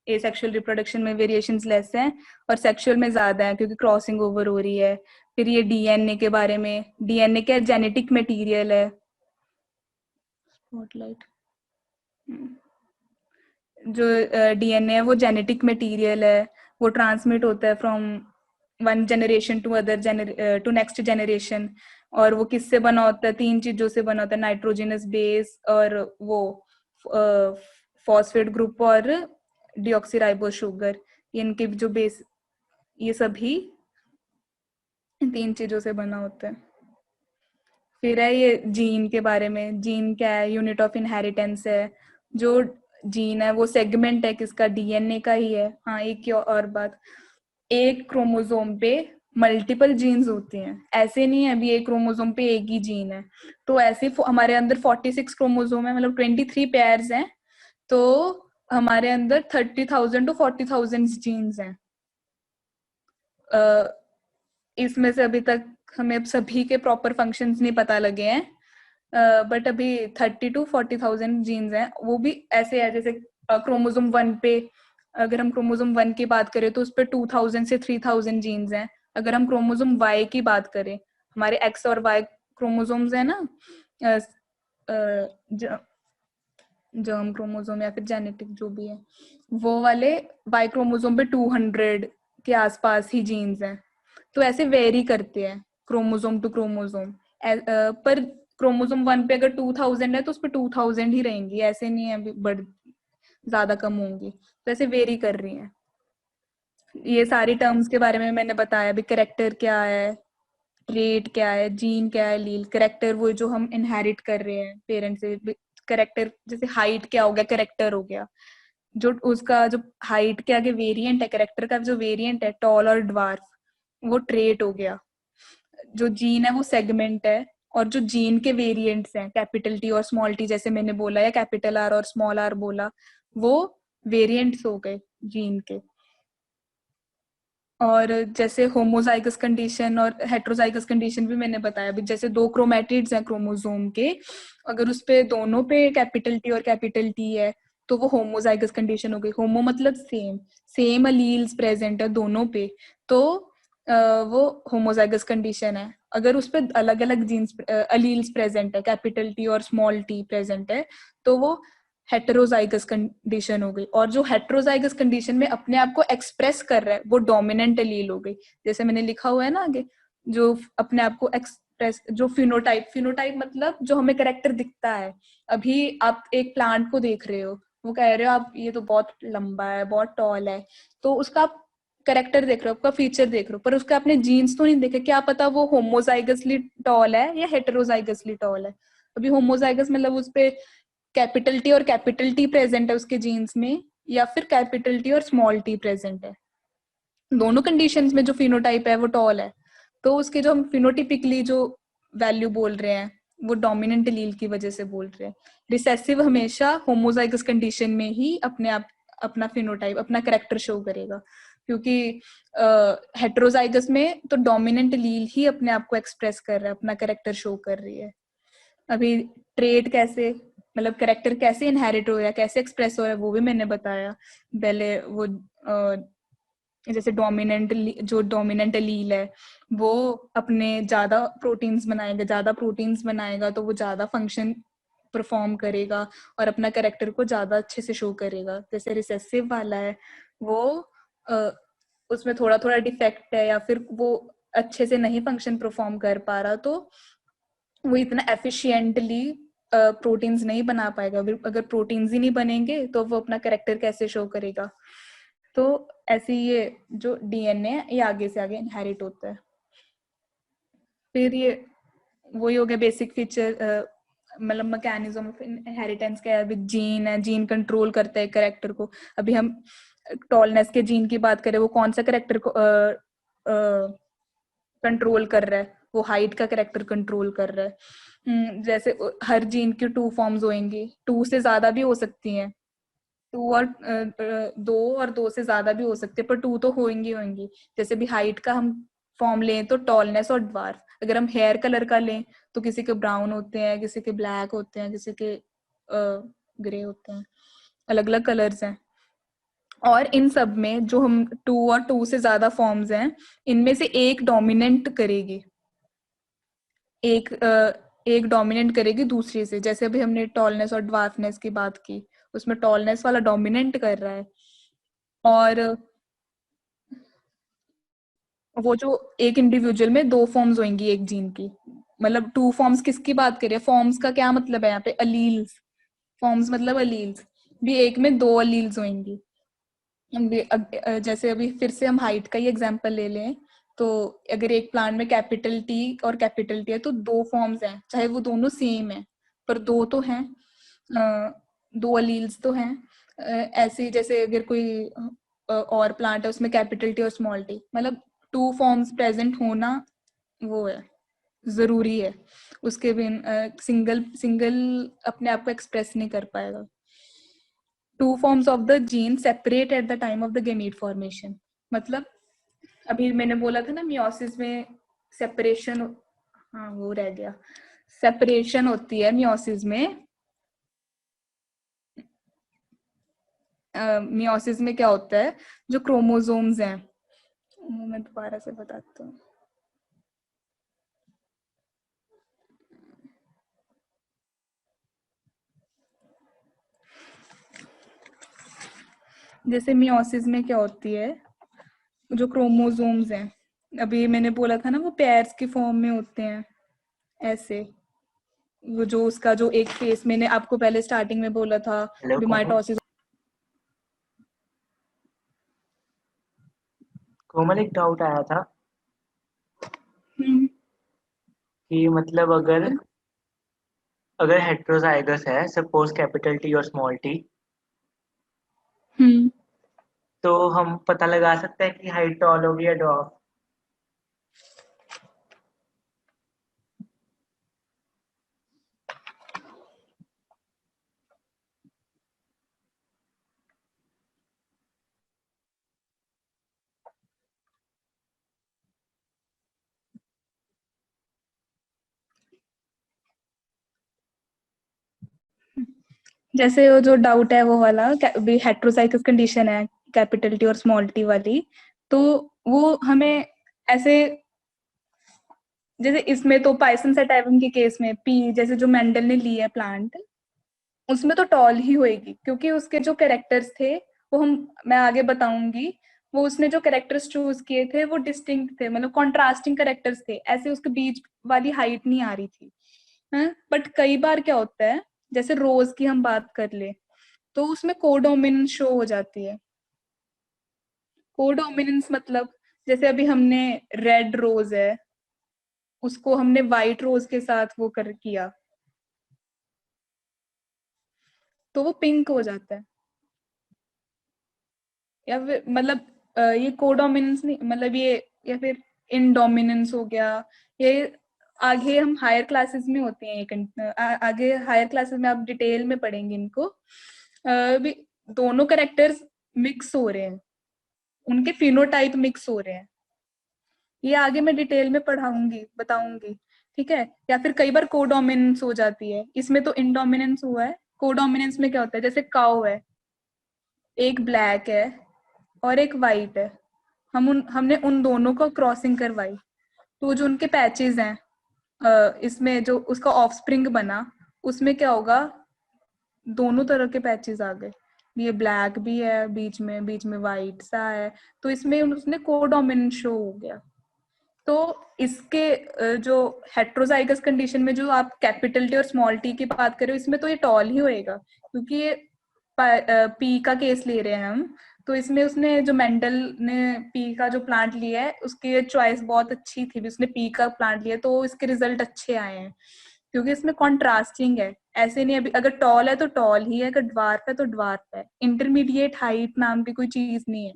ए सेक्सुअल रिप्रोडक्शन में वेरिएशंस लेस हैं, और सेक्सुअल में ज्यादा है, क्योंकि क्रॉसिंग ओवर हो रही है। फिर ये डीएनए के बारे में, डीएनए क्या जेनेटिक मटेरियल है। स्पॉटलाइट। जो डीएनए है वो जेनेटिक मटेरियल है, वो ट्रांसमिट होता है from one generation to other to next generation. और वो किससे बना होता है? 3 चीजों से बना होता है, नाइट्रोजनस बेस, और वो फॉस्फेट ग्रुप, और डिऑक्सीराइबोस शुगर। इनके जो बेस, ये सभी इन 3 चीजों से बना होता है। फिर है ये जीन के बारे में। जीन क्या है? यूनिट ऑफ इनहेरिटेंस है। जो जीन है वो सेगमेंट है किसका? डीएनए का ही है। हाँ, एक ही और बात, एक क्रोमोसोम पे मल्टीपल जीन्स होती हैं, ऐसे नहीं है अभी एक क्रोमोसोम पे एक ही जीन है। तो ऐसे हमारे अंदर 46 क्रोमोसोम है, मतलब 23 पेयर्स हैं। तो हमारे अंदर 30,000 to 40,000 जीन्स हैं। इसमें से अभी तक हमें सभी के प्रॉपर फंक्शंस नहीं पता लगे हैं, बट अभी 30 to 40,000 जीन्स हैं। वो भी ऐसे है जैसे क्रोमोसोम 1 पे, अगर हम क्रोमोसोम 1 की बात करें तो उस पर 2,000 से 3,000 जीन्स हैं। अगर हम क्रोमोसोम वाई की बात करें, हमारे एक्स और वाई क्रोमोसोम्स है ना, जर्म क्रोमोसोम या फिर जेनेटिक जो भी है, वो वाले वाई क्रोमोसोम पे 200 के आसपास ही जीन्स हैं। तो ऐसे वेरी करते हैं क्रोमोसोम टू क्रोमोसोम। पर क्रोमोसोम 1 पे अगर 2,000 है तो उस पर 2,000 ही रहेंगी, ऐसे नहीं है बढ़ ज्यादा कम होंगी। तो ऐसे वेरी कर रही हैं। ये सारी टर्म्स के बारे में मैंने बताया। अभी करेक्टर क्या है, ट्रेट क्या है, जीन क्या है, लील। करेक्टर वो जो हम इनहेरिट कर रहे हैं पेरेंट्स से। करेक्टर जैसे हाइट क्या हो गया, करेक्टर हो गया। जो उसका जो हाइट के आगे वेरिएंट है, करेक्टर का जो वेरिएंट है, टॉल और ड्वार्फ, वो ट्रेट हो गया। जो जीन है वो सेगमेंट है। और जो जीन के वेरिएंट्स हैं, कैपिटल टी और स्मॉल टी जैसे मैंने बोला, या कैपिटल आर और स्मॉल आर बोला, वो वेरिएंट्स हो गए जीन के। और जैसे होमोजाइगस कंडीशन और हेट्रोजाइगस कंडीशन भी मैंने बताया। अभी जैसे दो क्रोमैटिड्स हैं क्रोमोसोम के, अगर उस पे दोनों पे कैपिटल टी और कैपिटल टी है तो वो होमोजाइगस कंडीशन हो गई। होमो मतलब सेम, सेम अलील्स प्रेजेंट है दोनों पे, तो वो होमोजाइगस कंडीशन है। अगर उस पे अलग अलग जीन्स अलील्स प्रेजेंट है, कैपिटल टी और स्मॉल टी प्रेजेंट है, तो वो हेटेरोजाइगस कंडीशन हो गई। और जो हेटेरोजाइगस कंडीशन में अपने आप को एक्सप्रेस कर रहा है वो डोमिनेंट एलील हो गई। जैसे मैंने लिखा हुआ है ना आगे, जो अपने आप को एक्सप्रेस, जो फिनोटाइप, फिनोटाइप मतलब जो हमें करेक्टर दिखता है। अभी आप एक प्लांट को देख रहे हो, वो कह रहे हो आप ये तो बहुत लंबा है, बहुत टॉल है, तो उसका आप करेक्टर देख रहे हो, उसका फीचर देख रहे हो, पर उसके अपने जीन्स तो नहीं देखे। क्या पता वो होमोजाइगसली टॉल है या हेटेरोजाइगसली टॉल है। अभी होमोजाइगस मतलब उस पे कैपिटल टी और कैपिटल टी प्रेजेंट है उसके जीन्स में, या फिर कैपिटल टी और स्मॉल टी प्रेजेंट है। दोनों कंडीशंस में जो फिनोटाइप है वो टॉल है। तो उसके जो हम फिनोटिपिकली जो वैल्यू बोल रहे हैं वो डोमिनेंट एलील की वजह से बोल रहे हैं। रिसेसिव हमेशा होमोजाइगस कंडीशन में ही अपने आप अपना फिनोटाइप, अपना करेक्टर शो करेगा, क्योंकि हेट्रोजाइगस में तो डोमिनेंट एलील ही अपने आप को एक्सप्रेस कर रहा है, अपना करेक्टर शो कर रही है। अभी ट्रेट कैसे, मतलब करेक्टर कैसे इनहेरिट हो रहा है, कैसे एक्सप्रेस हो रहा है, वो भी मैंने बताया पहले। वो जैसे डोमिनेंट, जो डोमिनेंट एलील है वो अपने ज्यादा प्रोटीन्स बनाएगा, ज्यादा प्रोटीन्स बनाएगा तो वो ज्यादा फंक्शन परफॉर्म करेगा और अपना करेक्टर को ज्यादा अच्छे से शो करेगा। जैसे रिसेसिव वाला है वो उसमें थोड़ा थोड़ा डिफेक्ट है या फिर वो अच्छे से नहीं फंक्शन परफॉर्म कर पा रहा, तो वो इतना एफिशिएंटली प्रोटीन्स नहीं बना पाएगा। अगर प्रोटीन्स ही नहीं बनेंगे तो वो अपना करेक्टर कैसे शो करेगा। तो ऐसे ये जो डीएनए है ये आगे से आगे इनहेरिट होता है। फिर ये वही हो गया बेसिक फीचर, मतलब मैकेनिज्म ऑफ इनहेरिटेंस क्या है। अभी जीन है, जीन कंट्रोल करता है करेक्टर को। अभी हम टॉलनेस के जीन की बात करें, वो कौन सा करेक्टर को कंट्रोल कर रहा है? वो हाइट का करेक्टर कंट्रोल कर रहा है। जैसे हर जीन की 2 फॉर्म्स होंगी, 2 से ज्यादा भी हो सकती हैं, 2 और 2 और 2 से ज्यादा भी हो सकते हैं, पर 2 तो होंगी होंगी। जैसे भी हाइट का हम फॉर्म लें तो टॉलनेस और ड्वार्फ। अगर हम हेयर कलर का लें तो किसी के ब्राउन होते हैं, किसी के ब्लैक होते हैं, किसी के ग्रे होते हैं, अलग अलग कलर्स हैं। और इन सब में जो हम 2 और 2 से ज्यादा फॉर्म्स हैं, इनमें से एक डोमिनेंट करेगी, एक एक डोमिनेंट करेगी दूसरी से। जैसे अभी हमने टॉलनेस और ड्वार्फनेस की बात की, उसमें टॉलनेस वाला डोमिनेंट कर रहा है। और वो जो एक इंडिविजुअल में 2 फॉर्म्स होंगी एक जीन की, मतलब 2 फॉर्म्स किसकी बात करें? फॉर्म्स का क्या मतलब है यहाँ पे? अलील्स। फॉर्म्स मतलब अलील्स, भी एक में 2 अलील्स होंगी। जैसे अभी फिर से हम हाइट का ही एग्जांपल ले लें, तो अगर एक प्लांट में कैपिटल टी और कैपिटल टी है तो 2 फॉर्म्स हैं, चाहे वो दोनों सेम है पर 2 तो हैं, 2 अलील्स तो हैं। ऐसे ही जैसे अगर कोई और प्लांट है उसमें कैपिटल टी और स्मॉल टी, मतलब 2 फॉर्म्स प्रेजेंट होना वो है, जरूरी है, उसके बिन सिंगल सिंगल अपने आप को एक्सप्रेस नहीं कर पाएगा। 2 forms of the gene separate at the time of the gamete formation, मतलब अभी मैंने बोला था ना मियोसिस में सेपरेशन, हाँ वो रह गया, सेपरेशन होती है मियोसिस में। मियोसिस में क्या होता है, जो क्रोमोसोम्स हैं, मैं दोबारा से बताता हूँ। जैसे मियोसिस में क्या होती है, जो क्रोमोसोम्स हैं, अभी मैंने बोला था ना वो पेयर्स के फॉर्म में होते हैं ऐसे, वो जो उसका जो एक फेस मैंने आपको पहले स्टार्टिंग में बोला था, हेलो कोमल। माइटोसिस। कोमल, एक डाउट आया था कि मतलब अगर अगर हेट्रोजाइगस है, सपोज कैपिटल टी और स्मॉल टी, तो हम पता लगा सकते हैं कि हाइट टॉल होगी या डॉर्फ? जैसे वो जो डाउट है वो वाला हेट्रोजाइगस कंडीशन है कैपिटल टी और स्मॉल टी वाली, तो वो हमें ऐसे, जैसे इसमें तो पाइसन सेटाइवम के केस में पी जैसे जो मेंडल ने ली है प्लांट, उसमें तो टॉल ही होएगी क्योंकि उसके जो कैरेक्टर्स थे वो मैं आगे बताऊंगी, वो उसने जो कैरेक्टर्स चूज किए थे वो डिस्टिंक्ट थे, मतलब कॉन्ट्रास्टिंग कैरेक्टर्स थे, ऐसे उसके बीच वाली हाइट नहीं आ रही थी। बट कई बार क्या होता है, जैसे रोज की हम बात कर ले तो उसमें कोडोमिनेंस शो हो जाती है। कोडोमिनेंस मतलब जैसे अभी हमने रेड रोज है, उसको हमने व्हाइट रोज के साथ वो कर किया तो वो पिंक हो जाता है, या फिर मतलब ये कोडोमिनेंस नहीं, मतलब ये, या फिर इनडोमिनेंस हो गया। ये आगे हम हायर क्लासेस में होते हैं, ये आगे हायर क्लासेस में आप डिटेल में पढ़ेंगे इनको। भी दोनों कैरेक्टर्स मिक्स हो रहे हैं, उनके फिनोटाइप मिक्स हो रहे हैं, ये आगे मैं डिटेल में पढ़ाऊंगी बताऊंगी, ठीक है। या फिर कई बार कोडोमिनेंस हो जाती है, इसमें तो इनडोमिनेंस हुआ है। कोडोमिनेंस में क्या होता है, जैसे काउ है, एक ब्लैक है और एक वाइट है, हमने उन दोनों को क्रॉसिंग करवाई, तो जो उनके पैचेस हैं, इसमें जो उसका ऑफस्प्रिंग बना, उसमें क्या होगा, दोनों तरह के पैचेस आ गए, ये ब्लैक भी है, बीच में वाइट सा है, तो इसमें उसने कोडोमिनेंट शो हो गया। तो इसके जो हेट्रोजाइगस कंडीशन में जो आप कैपिटल टी और स्मॉल टी की बात करें, इसमें तो ये टॉल ही होएगा क्योंकि ये पी का केस ले रहे हैं हम। तो इसमें उसने जो मेंडल ने पी का जो प्लांट लिया है उसकी चॉइस बहुत अच्छी थी, भी उसने पी का प्लांट लिया तो इसके रिजल्ट अच्छे आए हैं क्योंकि इसमें कॉन्ट्रास्टिंग है। ऐसे नहीं अभी अगर टॉल है तो टॉल ही है, अगर ड्वार्फ है तो ड्वार्फ है, इंटरमीडिएट हाइट नाम की कोई चीज नहीं है।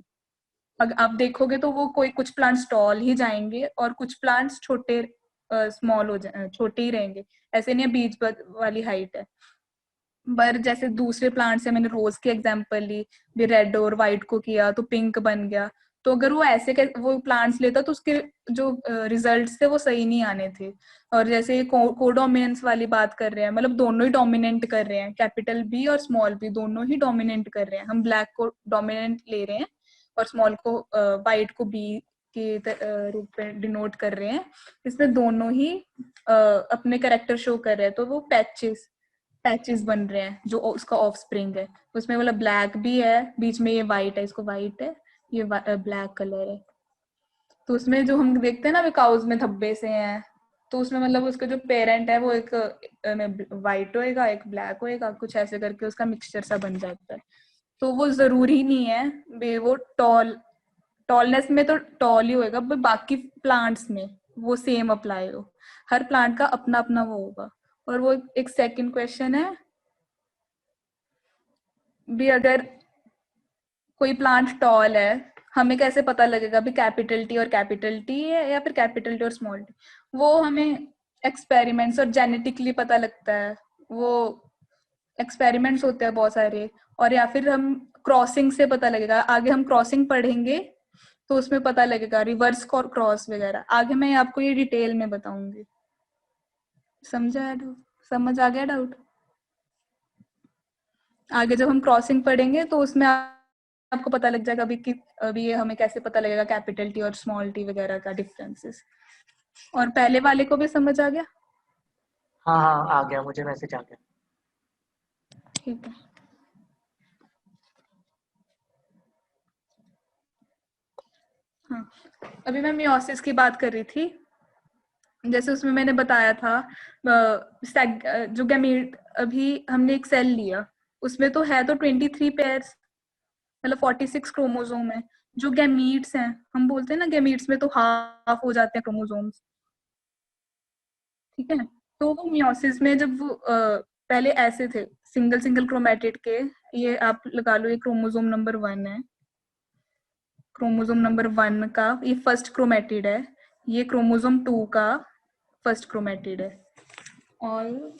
अगर आप देखोगे तो वो कोई कुछ प्लांट्स टॉल ही जाएंगे और कुछ प्लांट्स छोटे स्मॉल हो जाए, छोटे ही रहेंगे, ऐसे नहीं है बीच वाली हाइट है। पर जैसे दूसरे प्लांट्स है, मैंने रोज की एग्जांपल ली, भी रेड और व्हाइट को किया तो पिंक बन गया, तो अगर वो ऐसे वो प्लांट्स लेता तो उसके जो रिजल्ट्स थे वो सही नहीं आने थे। और जैसे ये कोडोमिनेंस वाली बात कर रहे हैं, मतलब दोनों ही डोमिनेंट कर रहे हैं, कैपिटल बी और स्मॉल बी दोनों ही डोमिनेंट कर रहे हैं, हम ब्लैक को डोमिनेंट ले रहे हैं और स्मॉल को वाइट को बी के रूप में डिनोट कर रहे हैं, इसमें दोनों ही अपने कैरेक्टर शो कर रहे हैं, तो वो पैचेस पैचेस बन रहे हैं जो उसका ऑफ स्प्रिंग है, उसमें मतलब ब्लैक भी है, बीच में ये वाइट है, इसको वाइट है, ये ब्लैक कलर है। तो उसमें जो हम देखते हैं ना काउज में धब्बे से हैं, तो उसमें मतलब उसका जो पेरेंट है वो एक वाइट होएगा एक ब्लैक होएगा, कुछ ऐसे करके उसका मिक्सचर सा बन जाता है। तो वो जरूरी नहीं है वो टॉल टॉलनेस में तो टॉल ही होएगा, बट बाकी प्लांट्स में वो सेम अप्लाई हो, हर प्लांट का अपना अपना वो होगा। और वो एक सेकंड क्वेश्चन है भी, अगर कोई प्लांट टॉल है, हमें कैसे पता लगेगा भी कैपिटल टी और कैपिटल टी है या फिर कैपिटल टी और स्मॉल टी? वो हमें एक्सपेरिमेंट्स और जेनेटिकली पता लगता है, वो एक्सपेरिमेंट्स होते हैं बहुत सारे, और या फिर हम क्रॉसिंग से पता लगेगा। आगे हम क्रॉसिंग पढ़ेंगे तो उसमें पता लगेगा, रिवर्स क्रॉस वगैरह आगे मैं आपको ये डिटेल में बताऊंगी। समझा? समझ आ गया डाउट? आगे जब हम क्रॉसिंग पढ़ेंगे तो उसमें आपको पता लग जाएगा अभी कि अभी ये हमें कैसे पता लगेगा कैपिटल टी और स्मॉल टी वगैरह का डिफरेंसेस। और पहले वाले को भी समझ आ गया? हाँ हाँ, आ गया, मुझे मैसेज आ गया। ठीक है। हाँ, अभी मैं मियोसिस की बात कर रही थी। जैसे उसमें मैंने बताया था जो गैमीट, अभी हमने एक सेल लिया, उसमें तो है तो 23 पेयर्स, मतलब 46 क्रोमोसोम है। जो गैमीट्स हैं, हम बोलते हैं ना गैमीट्स में तो हाफ हो जाते हैं क्रोमोसोम्स, ठीक है? तो वो मियोसिस में जब वो पहले ऐसे थे सिंगल सिंगल क्रोमेटिड के, ये आप लगा लो, ये क्रोमोसोम नंबर 1 है, क्रोमोसोम नंबर 1 का ये फर्स्ट क्रोमेटिड है, ये क्रोमोसोम 2 का फर्स्ट क्रोमेटिड है। और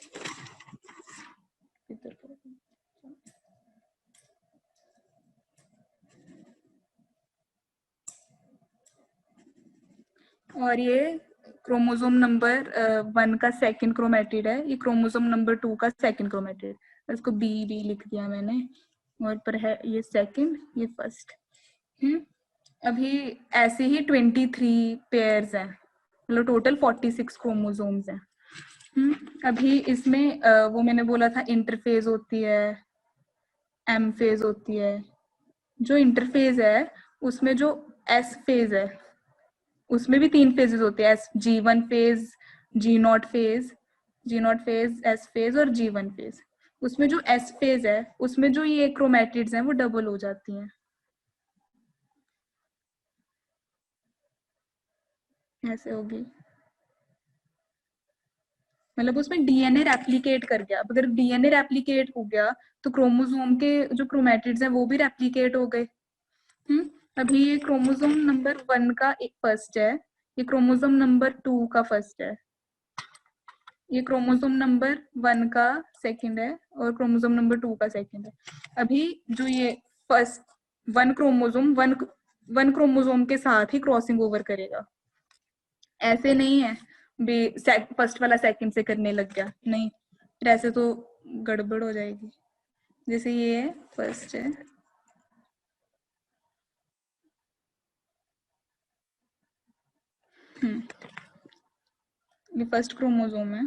और ये क्रोमोसोम नंबर 1 का सेकंड क्रोमेटिड है, ये क्रोमोसोम नंबर 2 का सेकंड क्रोमेटिड, इसको बी बी लिख दिया मैंने, और पर है ये सेकंड, ये फर्स्ट। अभी ऐसे ही 23 पेयर्स हैं, मतलब टोटल 46 क्रोमोसोम्स हैं। अभी इसमें वो मैंने बोला था इंटरफेज होती है, एम फेज होती है। जो इंटरफेज है उसमें जो एस फेज है, उसमें भी 3 फेजेस होते हैं, G1 phase, G naught phase, S phase और G1 फेज। उसमें जो एस फेज है उसमें जो ये क्रोमेटिड्स हैं वो डबल हो जाती हैं, ऐसे होगी, मतलब उसमें डीएनए रेप्लिकेट कर गया। अब अगर डीएनए रेप्लिकेट हो गया तो क्रोमोसोम के जो क्रोमेटिड्स हैं वो भी रेप्लिकेट हो गए। अभी ये क्रोमोसोम नंबर 1 का एक फर्स्ट है, ये क्रोमोसोम नंबर 2 का फर्स्ट है, ये क्रोमोसोम नंबर 1 का सेकंड है और क्रोमोसोम नंबर 2 का सेकंड है। अभी जो ये फर्स्ट वन क्रोमोसोम के साथ ही क्रॉसिंग ओवर करेगा, ऐसे नहीं है भी फर्स्ट वाला सेकंड से करने लग गया, नहीं, फिर ऐसे तो गड़बड़ हो जाएगी। जैसे ये है फर्स्ट है, ये फर्स्ट क्रोमोसोम है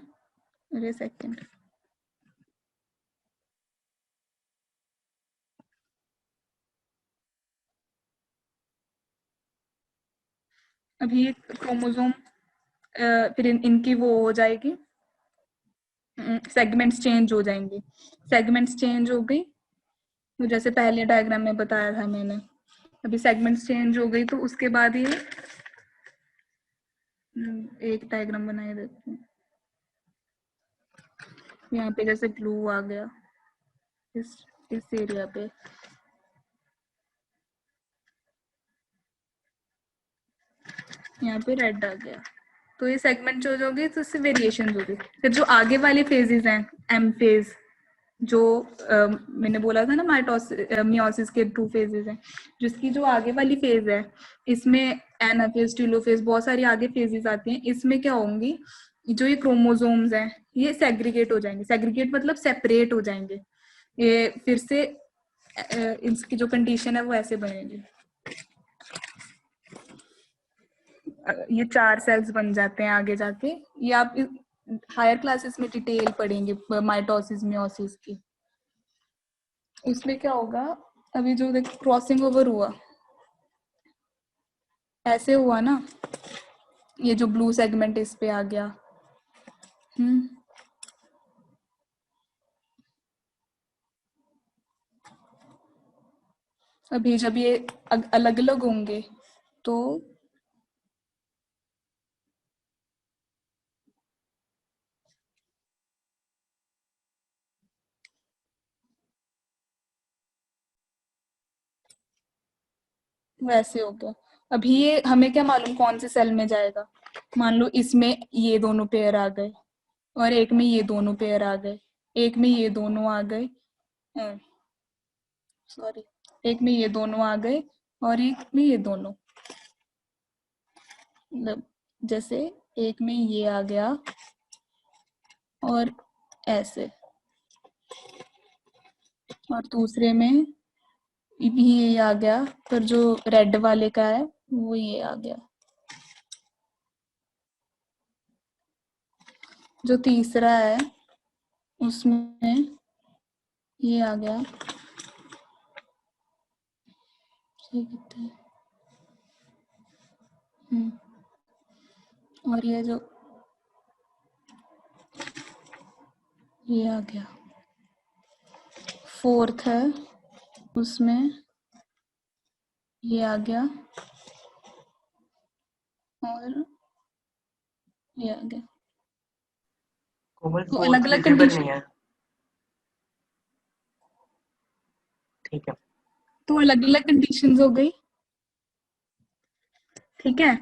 और ये सेकंड। अभी ये क्रोमोसोम फिर इनकी वो हो जाएगी, सेगमेंट्स चेंज हो जाएंगे, सेगमेंट्स चेंज हो गई तो जैसे पहले डायग्राम में बताया था मैंने, अभी सेगमेंट्स चेंज हो गई तो उसके बाद ये एक डायग्राम बनाए देते हैं, यहाँ पे जैसे ब्लू आ गया इस एरिया पे, यहाँ पे रेड आ गया, तो ये सेगमेंट चेंज हो गई तो इससे वेरिएशन हो गई। फिर जो आगे वाले फेजेस हैं, एम फेज, जो मैंने बोला था ना मियोसिस के 2 फेजेस हैं, जिसकी जो आगे वाली फेज है इसमें एनाफेज, टेलोफेज, बहुत सारी आगे फेजेस आती हैं। इसमें क्या होंगी, जो ये क्रोमोसोम्स हैं ये सेग्रीगेट हो जाएंगे, सेग्रीगेट मतलब सेपरेट हो जाएंगे, ये फिर से इसकी जो कंडीशन है वो ऐसे बनेगी, ये 4 सेल्स बन जाते हैं आगे जाके। ये आप हायर क्लासेस में डिटेल पढ़ेंगे माइटोसिस मियोसिस की। उसमें क्या होगा, अभी जो देखो क्रॉसिंग ओवर हुआ, ऐसे हुआ ना, ये जो ब्लू सेगमेंट इस पे आ गया, हम्म अभी जब ये अलग अलग होंगे तो वैसे हो गया। अभी ये हमें क्या मालूम कौन से सेल में जाएगा। मान लो इसमें ये दोनों पेयर आ गए और एक में ये दोनों पेयर आ गए, एक में ये दोनों आ गए, सॉरी, एक में ये दोनों आ गए और एक में ये दोनों, मतलब जैसे एक में ये आ गया और ऐसे, और दूसरे में भी ये आ गया, पर जो रेड वाले का है वो ये आ गया। जो तीसरा है उसमें ये आ गया, कितने, और ये जो ये आ गया। फोर्थ है उसमें ये आ गया और ये आ गया। कोमल तो अलग फोर्थ अलग विजिबल कंडीशन, नहीं है। ठीक है। तो अलग अलग कंडीशंस हो गई। ठीक है।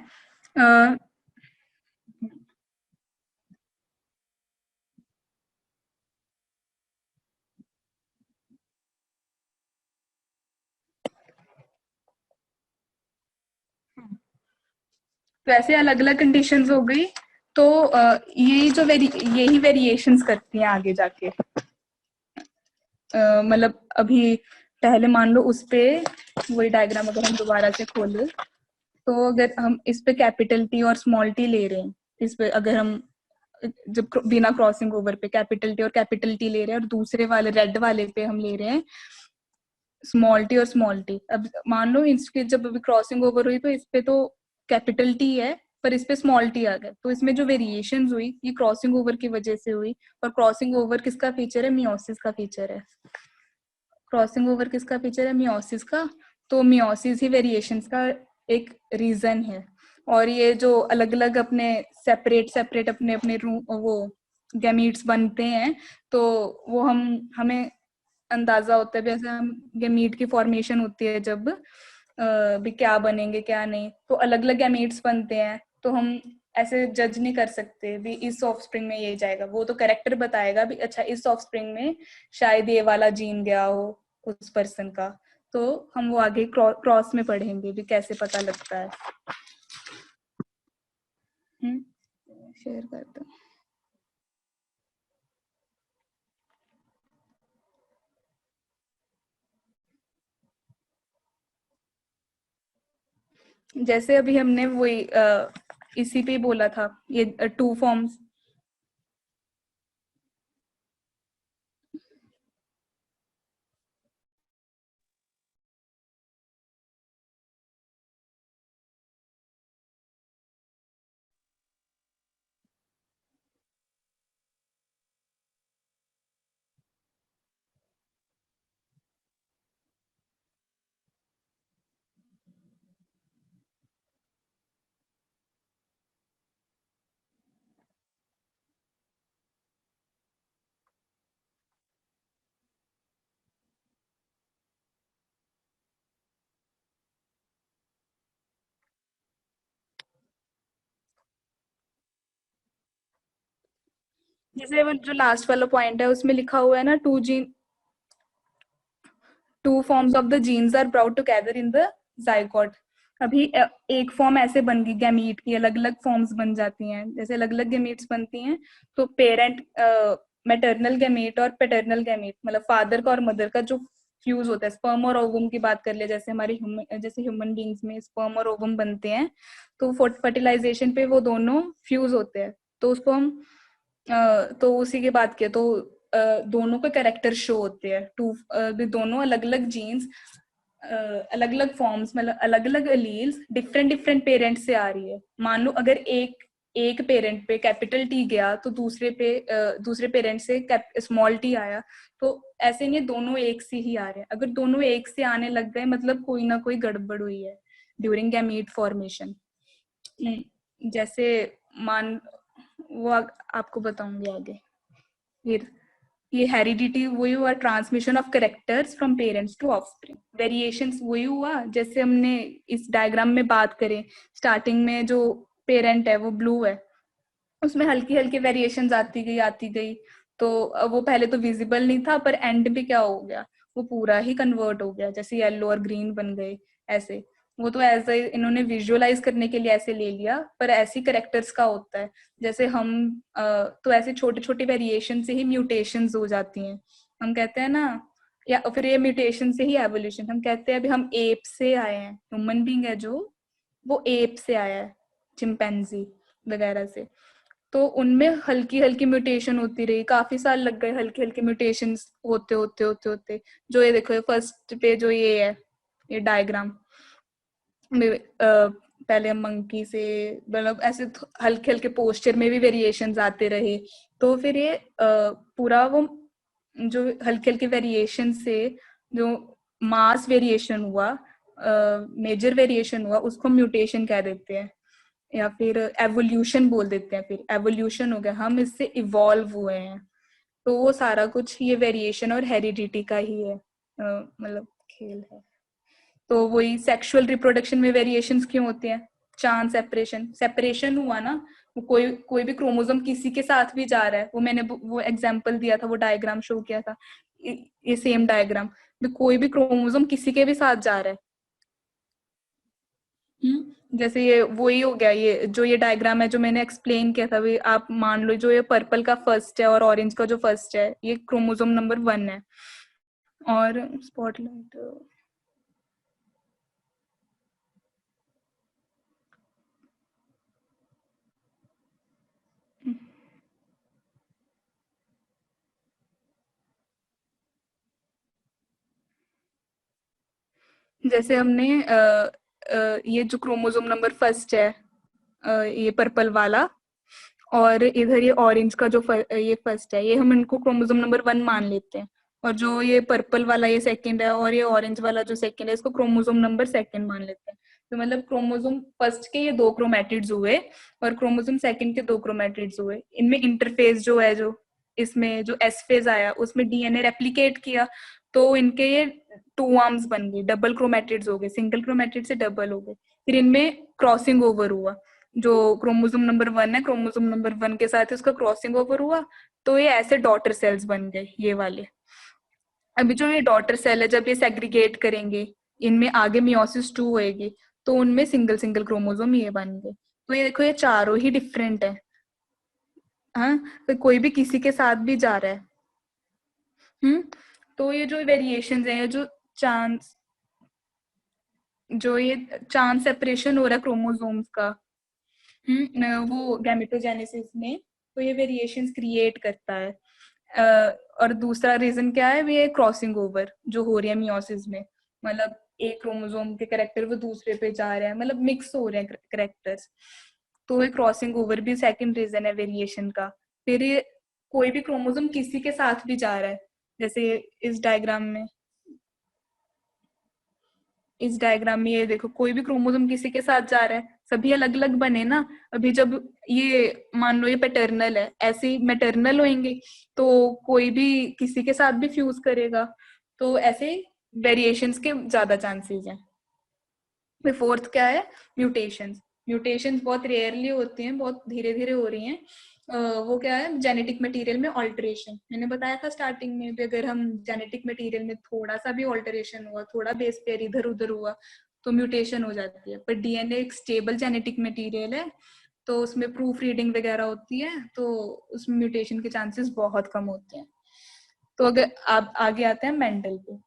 तो ऐसे अलग अलग कंडीशंस हो गई। तो ये जो यही वेरिएशंस करती हैं आगे जाके। मतलब अभी पहले मान लो उस पे वही डायग्राम अगर हम दोबारा से खोले, तो अगर हम इस पे कैपिटल टी और स्मॉल टी ले रहे हैं, इस पे अगर हम जब बिना क्रॉसिंग ओवर पे कैपिटल टी और कैपिटल टी ले रहे हैं, और दूसरे वाले रेड वाले पे हम ले रहे हैं स्मॉल टी और स्मॉल टी। अब मान लो इसके जब अभी क्रॉसिंग ओवर हुई तो इस पे तो कैपिटल टी है पर इस पे स्मॉल टी आ गया, तो इसमें जो वेरिएशन हुई ये क्रॉसिंग ओवर की वजह से हुई। और क्रॉसिंग ओवर किसका फीचर है? मियोसिस का फीचर है। क्रॉसिंग ओवर किसका फीचर है? मियोसिस का। तो मियोसिस ही वेरिएशंस का एक रीजन है। और ये जो अलग अलग अपने सेपरेट सेपरेट अपने अपने वो गैमीट्स बनते हैं, तो वो हमें अंदाजा होता है, जैसे हम गैमीट की फॉर्मेशन होती है जब भी क्या बनेंगे क्या नहीं, तो अलग अलग गैमीट्स बनते हैं, तो हम ऐसे जज नहीं कर सकते भी इस ऑफस्प्रिंग में ये जाएगा। वो तो कैरेक्टर बताएगा भी अच्छा इस ऑफस्प्रिंग में शायद ये वाला जीन गया हो उस पर्सन का। तो हम वो आगे क्रॉस में पढ़ेंगे भी कैसे पता लगता है। शेयर करता हूँ। जैसे अभी हमने वही इसी पे बोला था ये टू फॉर्म्स। जैसे वो जो लास्ट वाला पॉइंट है उसमें लिखा हुआ है ना, two forms of the genes are brought together in the zygote. अभी एक फॉर्म ऐसे बन गई गैमीट की, अलग अलग फॉर्म्स बन जाती हैं। जैसे अलग अलग गैमीट्स बनती हैं तो पेरेंट मैटरनल गैमीट और पैटर्नल गैमीट, मतलब फादर का और मदर का जो फ्यूज होता है, स्पर्म और ओवम की बात कर ले, जैसे हमारे ह्यूमन बींग्स में स्पर्म और ओवम बनते हैं, तो फर्टिलाइजेशन पे वो दोनों फ्यूज होते हैं। तो उसको हम तो उसी के बात किया तो दोनों के कैरेक्टर शो होते हैं। दोनों अलग अलग जीन्स अलग अलग फॉर्म्स, मतलब अलग अलग एलील्स डिफरेंट डिफरेंट पेरेंट से आ रही है। मान लो अगर एक एक पेरेंट पे कैपिटल टी गया तो दूसरे पेरेंट से स्मॉल टी आया, तो ऐसे नहीं दोनों एक से ही आ रहे हैं। अगर दोनों एक से आने लग गए मतलब कोई ना कोई गड़बड़ हुई है। During gamete formation. जैसे मान वो आपको बताऊंगी आगे। फिर ये हेरिडिटी वही हुआ, transmission of characters from parents to offspring. Variations वही हुआ जैसे हमने इस डायग्राम में बात करें, स्टार्टिंग में जो पेरेंट है वो ब्लू है, उसमें हल्की हल्की वेरिएशंस आती गई। तो वो पहले तो विजिबल नहीं था, पर एंड पे क्या हो गया, वो पूरा ही कन्वर्ट हो गया, जैसे येलो और ग्रीन बन गए ऐसे। वो तो ऐसे इन्होंने विजुअलाइज करने के लिए ऐसे ले लिया, पर ऐसी करेक्टर्स का होता है। जैसे हम तो ऐसे छोटे छोटे वेरिएशन से ही म्यूटेशंस हो जाती हैं। हम कहते हैं ना, या फिर ये म्यूटेशन से ही एवोल्यूशन। हम कहते हैं अभी हम एप से आए हैं, ह्यूमन बींग है जो, वो एप से आया है, चिंपैंजी वगैरह से। तो उनमें हल्की हल्की म्यूटेशन होती रही, काफी साल लग गए हल्की हल्की म्यूटेशन होते होते होते होते। जो ये देखो फर्स्ट पे जो ये है, ये डायग्राम में पहले मंकी से, मतलब ऐसे हल्के हल्के पोस्चर में भी वेरिएशंस आते रहे। तो फिर ये पूरा वो जो हल्के हल्के वेरिएशन से जो मास वेरिएशन हुआ, मेजर वेरिएशन हुआ, उसको म्यूटेशन कह देते हैं, या फिर एवोल्यूशन बोल देते हैं। फिर एवोल्यूशन हो गया, हम इससे इवॉल्व हुए हैं। तो वो सारा कुछ ये वेरिएशन और हेरिडिटी का ही है, मतलब खेल है। तो वही सेक्सुअल रिप्रोडक्शन में वेरिएशंस क्यों होते हैं, चांस सेपरेशन, सेपरेशन हुआ ना, वो कोई भी क्रोमोसोम किसी के साथ भी जा रहा है। वो मैंने वो एग्जांपल दिया था, वो डायग्राम शो किया था, ये सेम डायग्राम में कोई भी क्रोमोसोम किसी के भी साथ जा रहा है। जैसे ये वही हो गया, ये जो ये डायग्राम है जो मैंने एक्सप्लेन किया था, भी आप मान लो जो ये पर्पल का फर्स्ट है और ऑरेंज का जो फर्स्ट है, ये क्रोमोसोम नंबर 1 है। और स्पॉटलाइट, जैसे हमने ये जो क्रोमोसोम नंबर फर्स्ट है, ये पर्पल वाला, और इधर ये ऑरेंज का जो ये फर्स्ट है, ये हम इनको क्रोमोसोम नंबर 1 मान लेते हैं। और जो ये पर्पल वाला ये सेकंड है, और ये ऑरेंज वाला जो सेकंड है, इसको क्रोमोसोम नंबर सेकंड मान लेते हैं। तो मतलब क्रोमोसोम फर्स्ट के ये 2 क्रोमेटिड्स हुए, और क्रोमोसोम सेकंड के 2 क्रोमेटिड्स हुए। इनमें इंटरफेज जो है, जो इसमें जो एस फेज आया, उसमें डीएनए रेप्लिकेट किया, तो इनके ये 2 आर्म्स बन गए, डबल क्रोमेटिड्स हो गए, सिंगल क्रोमेटिड से डबल हो गए। फिर इनमें क्रॉसिंग ओवर हुआ, जो क्रोमोसोम नंबर 1 है, क्रोमोसोम नंबर 1 के साथ उसका क्रॉसिंग ओवर हुआ, तो ये ऐसे डॉटर सेल्स बन गए, ये वाले। अभी जो ये डॉटर सेल है, जब ये सेग्रीगेट करेंगे, इनमें आगे मियोसिस 2 होएगी, तो उनमें सिंगल सिंगल क्रोमोसोम ये बन गए। तो ये देखो, ये चारों ही डिफरेंट है। हाँ, तो कोई भी किसी के साथ भी जा रहा है। तो ये जो वेरिएशंस है, चांस ये चांस सेपरेशन हो रहा है क्रोमोसोम्स का, वो गैमेटोजेनेसिस में, तो ये वेरिएशंस क्रिएट करता है। और दूसरा रीजन क्या है, ये क्रॉसिंग ओवर जो हो रही है मियोसिस में, मतलब एक क्रोमोसोम के कैरेक्टर वो दूसरे पे जा रहे हैं, मतलब मिक्स हो रहे हैं कैरेक्टर्स। तो ये क्रॉसिंग ओवर भी सेकंड रीजन है वेरिएशन का। फिर ये कोई भी क्रोमोसोम किसी के साथ भी जा रहा है, जैसे इस डायग्राम में ये देखो, कोई भी क्रोमोसोम किसी के साथ जा रहा है, सभी अलग अलग बने ना। अभी जब ये मान लो ये पैटर्नल है, ऐसे ही मैटरनल होंगे, तो कोई भी किसी के साथ भी फ्यूज करेगा, तो ऐसे वेरिएशंस के ज्यादा चांसेस हैं। फिर फोर्थ क्या है, म्यूटेशंस। म्यूटेशंस बहुत रेयरली होती हैं, बहुत धीरे धीरे हो रही हैं। वो क्या है, जेनेटिक मटेरियल में ऑल्टरेशन। मैंने बताया था स्टार्टिंग में भी, अगर हम जेनेटिक मटेरियल में थोड़ा सा भी ऑल्टरेशन हुआ, थोड़ा बेस पेयर इधर उधर हुआ, तो म्यूटेशन हो जाती है। पर डीएनए एक स्टेबल जेनेटिक मटेरियल है, तो उसमें प्रूफ रीडिंग वगैरह होती है, तो उसमें म्यूटेशन के चांसेस बहुत कम होते हैं। तो अगर आप आगे आते हैं मेंडल पे।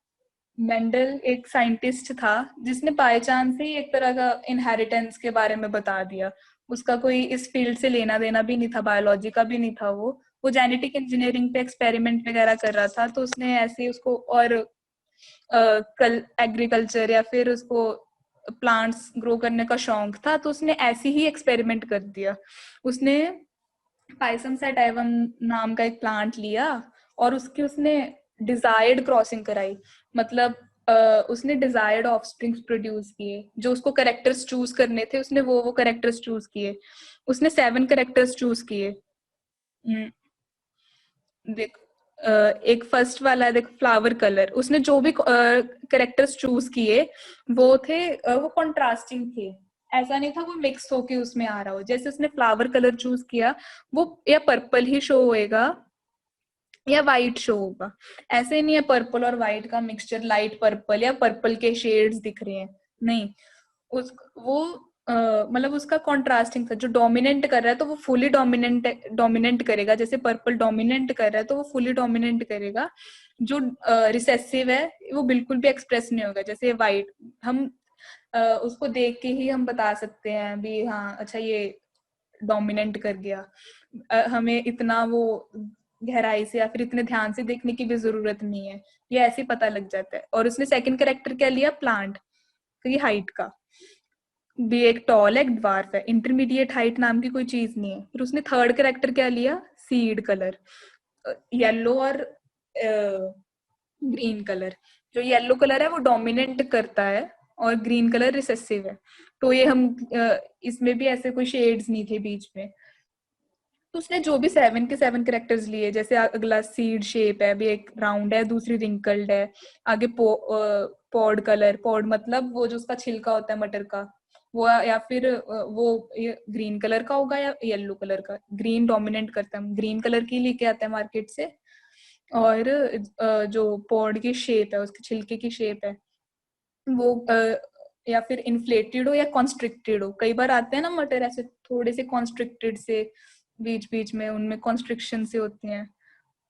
मेंडल एक साइंटिस्ट था जिसने बाय चांस ही एक तरह का इनहेरिटेंस के बारे में बता दिया। उसका कोई इस फील्ड से लेना देना भी नहीं था, बायोलॉजी का भी नहीं था। वो जेनेटिक इंजीनियरिंग पे एक्सपेरिमेंट वगैरह कर रहा था, तो उसने ऐसे ही उसको, और कल एग्रीकल्चर या फिर उसको प्लांट्स ग्रो करने का शौक था, तो उसने ऐसे ही एक्सपेरिमेंट कर दिया। उसने पाइसम सैटाइवम नाम का एक प्लांट लिया, और उसकी उसने डिजायर्ड क्रॉसिंग कराई। मतलब उसने डिजायर्ड ऑफस्प्रिंग्स प्रोड्यूस किए, जो उसको करेक्टर्स चूज करने थे उसने वो करेक्टर्स चूज किए। उसने 7 करेक्टर्स चूज किए। देख एक फर्स्ट वाला है, देख फ्लावर कलर, उसने जो भी करेक्टर्स चूज किए वो थे वो कॉन्ट्रास्टिंग थे। ऐसा नहीं था वो मिक्स होके उसमें आ रहा हो। जैसे उसने फ्लावर कलर चूज किया वो या पर्पल ही शो होएगा या वाइट शो होगा। ऐसे नहीं है पर्पल और वाइट का मिक्सचर, लाइट पर्पल या पर्पल के शेड्स दिख रहे हैं, नहीं। उस वो मतलब उसका कॉन्ट्रास्टिंग था। जो डोमिनेंट कर रहा है तो वो फुली डोमिनेंट डोमिनेंट करेगा, जैसे पर्पल डोमिनेंट कर रहा है तो वो फुली डोमिनेंट करेगा। जो रिसेसिव है वो बिल्कुल भी एक्सप्रेस नहीं होगा। जैसे वाइट, हम उसको देख के ही हम बता सकते हैं भी हाँ अच्छा ये डोमिनेंट कर गया। हमें इतना वो गहराई से या फिर इतने ध्यान से देखने की भी जरूरत नहीं है, ये ऐसे ही पता लग जाता है। और उसने सेकंड कैरेक्टर क्या लिया, प्लांट की हाइट का, भी एक टॉल है एक ड्वार्फ है, इंटरमीडिएट हाइट नाम की कोई चीज नहीं है। फिर उसने थर्ड कैरेक्टर क्या लिया, सीड कलर, येलो और ग्रीन कलर। जो येलो कलर है वो डोमिनेंट करता है और ग्रीन कलर रिसेसिव है। तो ये हम इसमें भी ऐसे कोई शेड्स नहीं थे बीच में। तो उसने जो भी 7 के 7 करेक्टर्स लिए, जैसे अगला सीड शेप है, अभी एक राउंड है दूसरी रिंकल्ड है, आगे पॉड कलर, पॉड मतलब वो जो उसका छिलका होता है मटर का वो, या फिर वो ग्रीन कलर का होगा या येलो कलर का। ग्रीन डोमिनेंट करता है, हम ग्रीन कलर की लेके आते हैं मार्केट से। और जो पॉड की शेप है, उसके छिलके की शेप है वो या फिर इन्फ्लेटेड हो या कॉन्स्ट्रिक्टेड हो। कई बार आते हैं ना मटर ऐसे थोड़े से कॉन्स्ट्रिक्टेड से, बीच बीच में उनमें कॉन्स्ट्रिक्शन से होती हैं।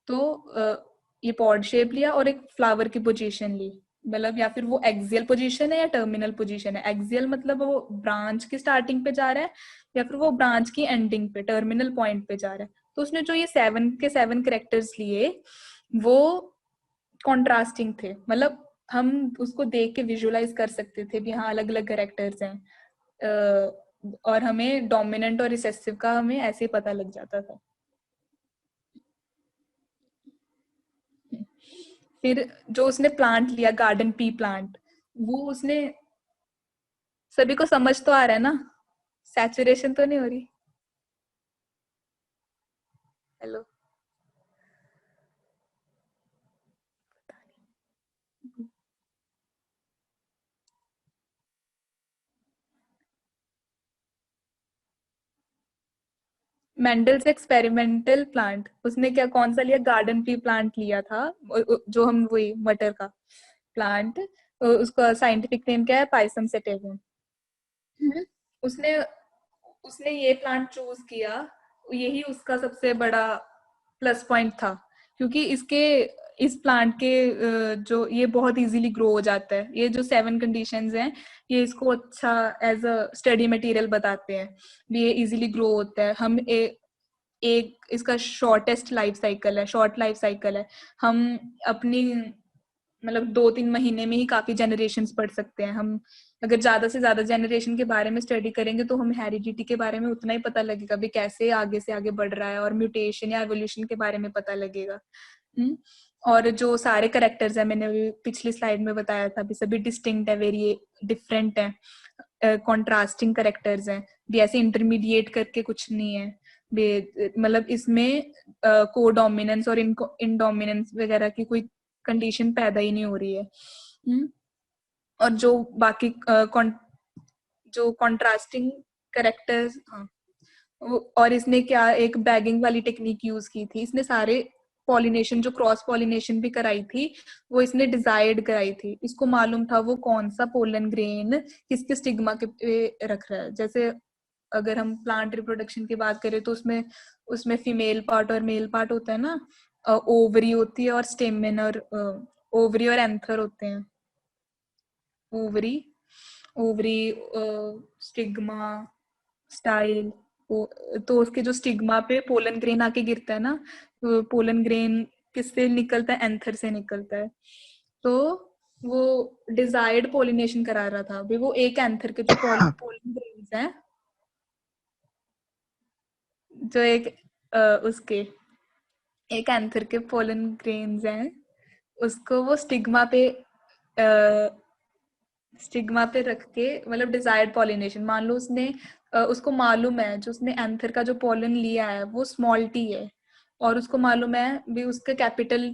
तो ये पॉड शेप लिया और एक फ्लावर की पोजीशन ली, मतलब या फिर वो एक्सियल पोजीशन है या टर्मिनल पोजीशन है। एक्सियल मतलब वो ब्रांच की स्टार्टिंग पे जा रहा है या फिर वो ब्रांच की एंडिंग पे टर्मिनल पॉइंट पे जा रहा है। तो उसने जो ये 7 के 7 करेक्टर्स लिए वो कॉन्ट्रास्टिंग थे, मतलब हम उसको देख के विजुअलाइज कर सकते थे भी हाँ अलग अलग कैरेक्टर्स हैं। और हमें डोमिनेंट और रिसेसिव का हमें ऐसे पता लग जाता था। फिर जो उसने प्लांट लिया गार्डन पी प्लांट, वो उसने, सभी को समझ तो आ रहा है ना, सैचुरेशन तो नहीं हो रही? हेलो, मेंडल्स एक्सपेरिमेंटल प्लांट, उसने क्या कौन सा लिया, गार्डन पी प्लांट लिया था, जो हम वही मटर का प्लांट। उसका साइंटिफिक नेम क्या है, पाइसम सेटेरियम। उसने उसने ये प्लांट चूज किया, यही उसका सबसे बड़ा प्लस पॉइंट था, क्योंकि इसके इस प्लांट के जो ये बहुत इजीली ग्रो हो जाता है। ये जो 7 कंडीशंस हैं ये इसको अच्छा एज अ स्टडी मटेरियल बताते हैं भी ये इजीली ग्रो होता है। हम एक इसका शॉर्टेस्ट लाइफ साइकिल है, शॉर्ट लाइफ साइकिल है। हम अपनी मतलब 2-3 महीने में ही काफी जनरेशन पढ़ सकते हैं। हम अगर ज्यादा से ज्यादा जनरेशन के बारे में स्टडी करेंगे तो हमें हेरिडिटी के बारे में उतना ही पता लगेगा भी कैसे आगे से आगे बढ़ रहा है, और म्यूटेशन या एवोल्यूशन के बारे में पता लगेगा। और जो सारे करेक्टर्स है मैंने पिछली स्लाइड में बताया था भी सभी डिस्टिंक्ट है, वेरी डिफरेंट है, कॉन्ट्रास्टिंग करेक्टर्स हैं भी, ऐसे इंटरमीडिएट करके कुछ नहीं है। मतलब इसमें को डोमिनेंस और इनडोमिनेंस वगैरह की कोई कंडीशन पैदा ही नहीं हो रही है। और जो बाकी जो कॉन्ट्रास्टिंग करेक्टर्स, हाँ, और इसने क्या एक बैगिंग वाली टेक्निक यूज की थी। इसने सारे पॉलिनेशन, जो क्रॉस पॉलिनेशन भी कराई थी वो इसने डिजायर्ड कराई थी। इसको मालूम था वो कौन सा पोलन ग्रेन किसके स्टिग्मा के पे रख रहा है। जैसे अगर हम प्लांट रिप्रोडक्शन की बात करें तो उसमें उसमें फीमेल पार्ट और मेल पार्ट होता है ना, ओवरी होती है और स्टेमेन, और ओवरी और एंथर होते हैं। Ovary, ovary, stigma, style. तो उसके जो स्टिग्मा पे पोलन ग्रेन आके गिरता है ना, तो पोलन ग्रेन किससे निकलता है, एंथर से निकलता है। तो वो डिजायर्ड पोलिनेशन करा रहा था भी। वो एक एंथर के जो पोलन ग्रेन्स हैं, जो एक उसके एक एंथर के पोलन ग्रेन्स हैं, उसको वो स्टिग्मा पे स्टिग्मा पे रख के, मतलब डिजायर्ड पॉलिनेशन, मान लो उसने उसको मालूम है जो उसने एंथर का जो पॉलन लिया है वो स्मॉल टी है, और उसको मालूम है भी उसका कैपिटल,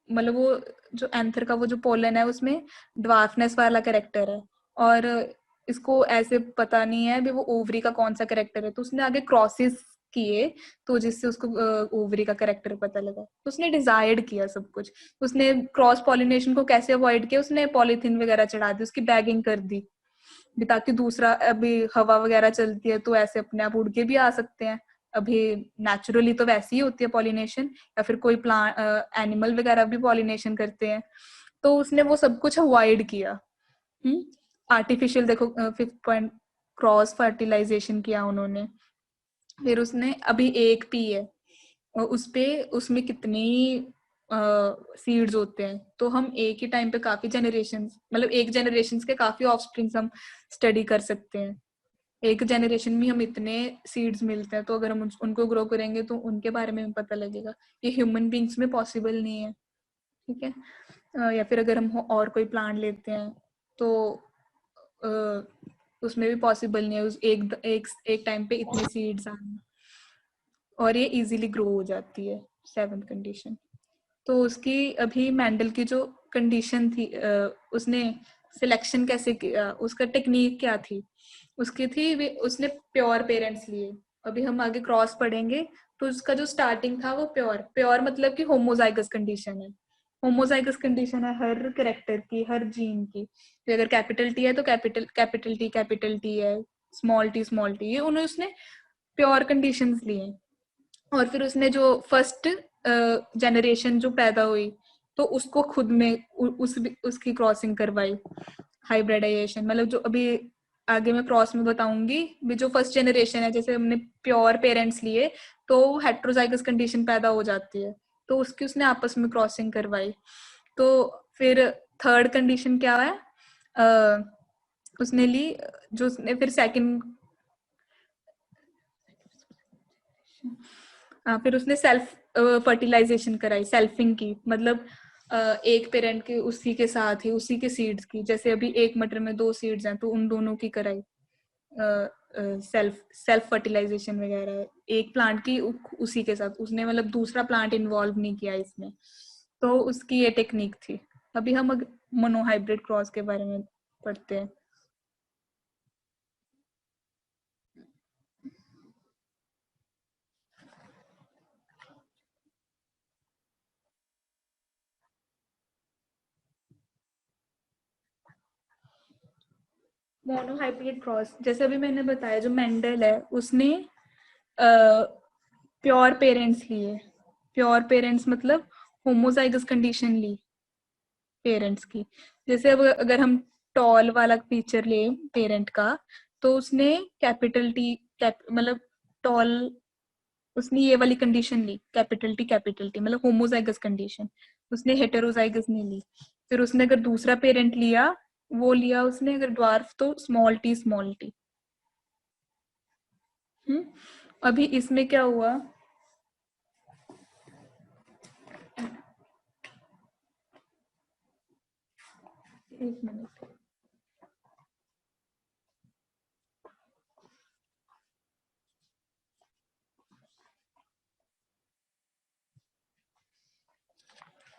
मतलब वो जो एंथर का वो जो पोलन है उसमें ड्वार्फनेस वाला कैरेक्टर है, और इसको ऐसे पता नहीं है भी वो ओवरी का कौन सा कैरेक्टर है, तो उसने आगे क्रॉसेस किए तो जिससे उसको ओवरी का कैरेक्टर पता लगा, तो उसने डिजायर्ड किया सब कुछ। उसने क्रॉस पॉलिनेशन को कैसे अवॉइड किया, उसने पॉलीथीन वगैरह चढ़ा दी, उसकी बैगिंग कर दी भी, ताकि दूसरा, अभी हवा वगैरह चलती है तो ऐसे अपने आप उड़ के भी आ सकते हैं, अभी नेचुरली तो वैसी ही होती है पॉलिनेशन, या फिर कोई प्लांट एनिमल वगैरह भी पॉलिनेशन करते हैं, तो उसने वो सब कुछ अवॉइड किया। आर्टिफिशियल देखो, 5th पॉइंट, क्रॉस फर्टिलाइजेशन किया उन्होंने। फिर उसने अभी एक पी है, और उस पे उसमें कितनी सीड्स होते हैं, तो हम एक ही टाइम पे काफी जनरेशन, मतलब एक जनरेशन के काफी ऑफस्प्रिंग्स हम स्टडी कर सकते हैं। एक जनरेशन में हम इतने सीड्स मिलते हैं, तो अगर हम उनको ग्रो करेंगे तो उनके बारे में पता लगेगा। ये ह्यूमन बींग्स में पॉसिबल नहीं है, ठीक है। या फिर अगर हम और कोई प्लांट लेते हैं तो उसमें भी पॉसिबल नहीं है उस एक टाइम पे इतने सीड्स आने, और ये इजीली ग्रो हो जाती है। 7th कंडीशन, तो उसकी अभी मेंडल की जो कंडीशन थी, उसने सिलेक्शन कैसे किया, उसका टेक्निक क्या थी, उसकी थी उसने प्योर पेरेंट्स लिए। अभी हम आगे क्रॉस पढ़ेंगे, तो उसका जो स्टार्टिंग था वो प्योर, प्योर मतलब कि होमोजाइगस कंडीशन है। होमोजाइगस कंडीशन है हर करेक्टर की, हर जीन की, तो अगर कैपिटल टी है तो कैपिटल टी है, स्मॉल टी, ये उन्हें उसने प्योर कंडीशंस लिए। और फिर उसने जो फर्स्ट जनरेशन जो पैदा हुई, तो उसको खुद में उसकी क्रॉसिंग करवाई, हाइब्रिडाइजेशन, मतलब जो अभी आगे मैं क्रॉस में बताऊंगी भी, जो फर्स्ट जनरेशन है, जैसे हमने प्योर पेरेंट्स लिए तो हेट्रोजाइगस कंडीशन पैदा हो जाती है, तो उसकी उसने आपस में क्रॉसिंग करवाई। तो फिर थर्ड कंडीशन क्या है, उसने ली, जो उसने फिर सेकंड, फिर उसने सेल्फ फर्टिलाइजेशन कराई, सेल्फिंग की, मतलब एक पेरेंट के उसी के साथ ही उसी के सीड्स की, जैसे अभी एक मटर में 2 सीड्स हैं तो उन दोनों की कराई सेल्फ फर्टिलाइजेशन वगैरह, एक प्लांट की उसी के साथ, उसने मतलब दूसरा प्लांट इन्वॉल्व नहीं किया इसमें, तो उसकी ये टेक्निक थी। अभी हम मोनोहाइब्रिड क्रॉस के बारे में पढ़ते हैं। मोनोहाइब्रिड क्रॉस, जैसे अभी मैंने बताया, जो मेंडल है उसने प्योर पेरेंट्स लिए, प्योर पेरेंट्स मतलब होमोजाइगस कंडीशन ली पेरेंट्स की। जैसे अब अगर हम टॉल वाला फीचर ले पेरेंट का, तो उसने कैपिटल टी, मतलब टॉल, उसने ये वाली कंडीशन ली, कैपिटल टी मतलब होमोजाइगस कंडीशन, उसने हेटेरोजाइगस नहीं ली। फिर उसने अगर दूसरा पेरेंट लिया, वो लिया उसने अगर ड्वार्फ तो स्मॉल टी। अभी इसमें क्या हुआ, एक मिनट,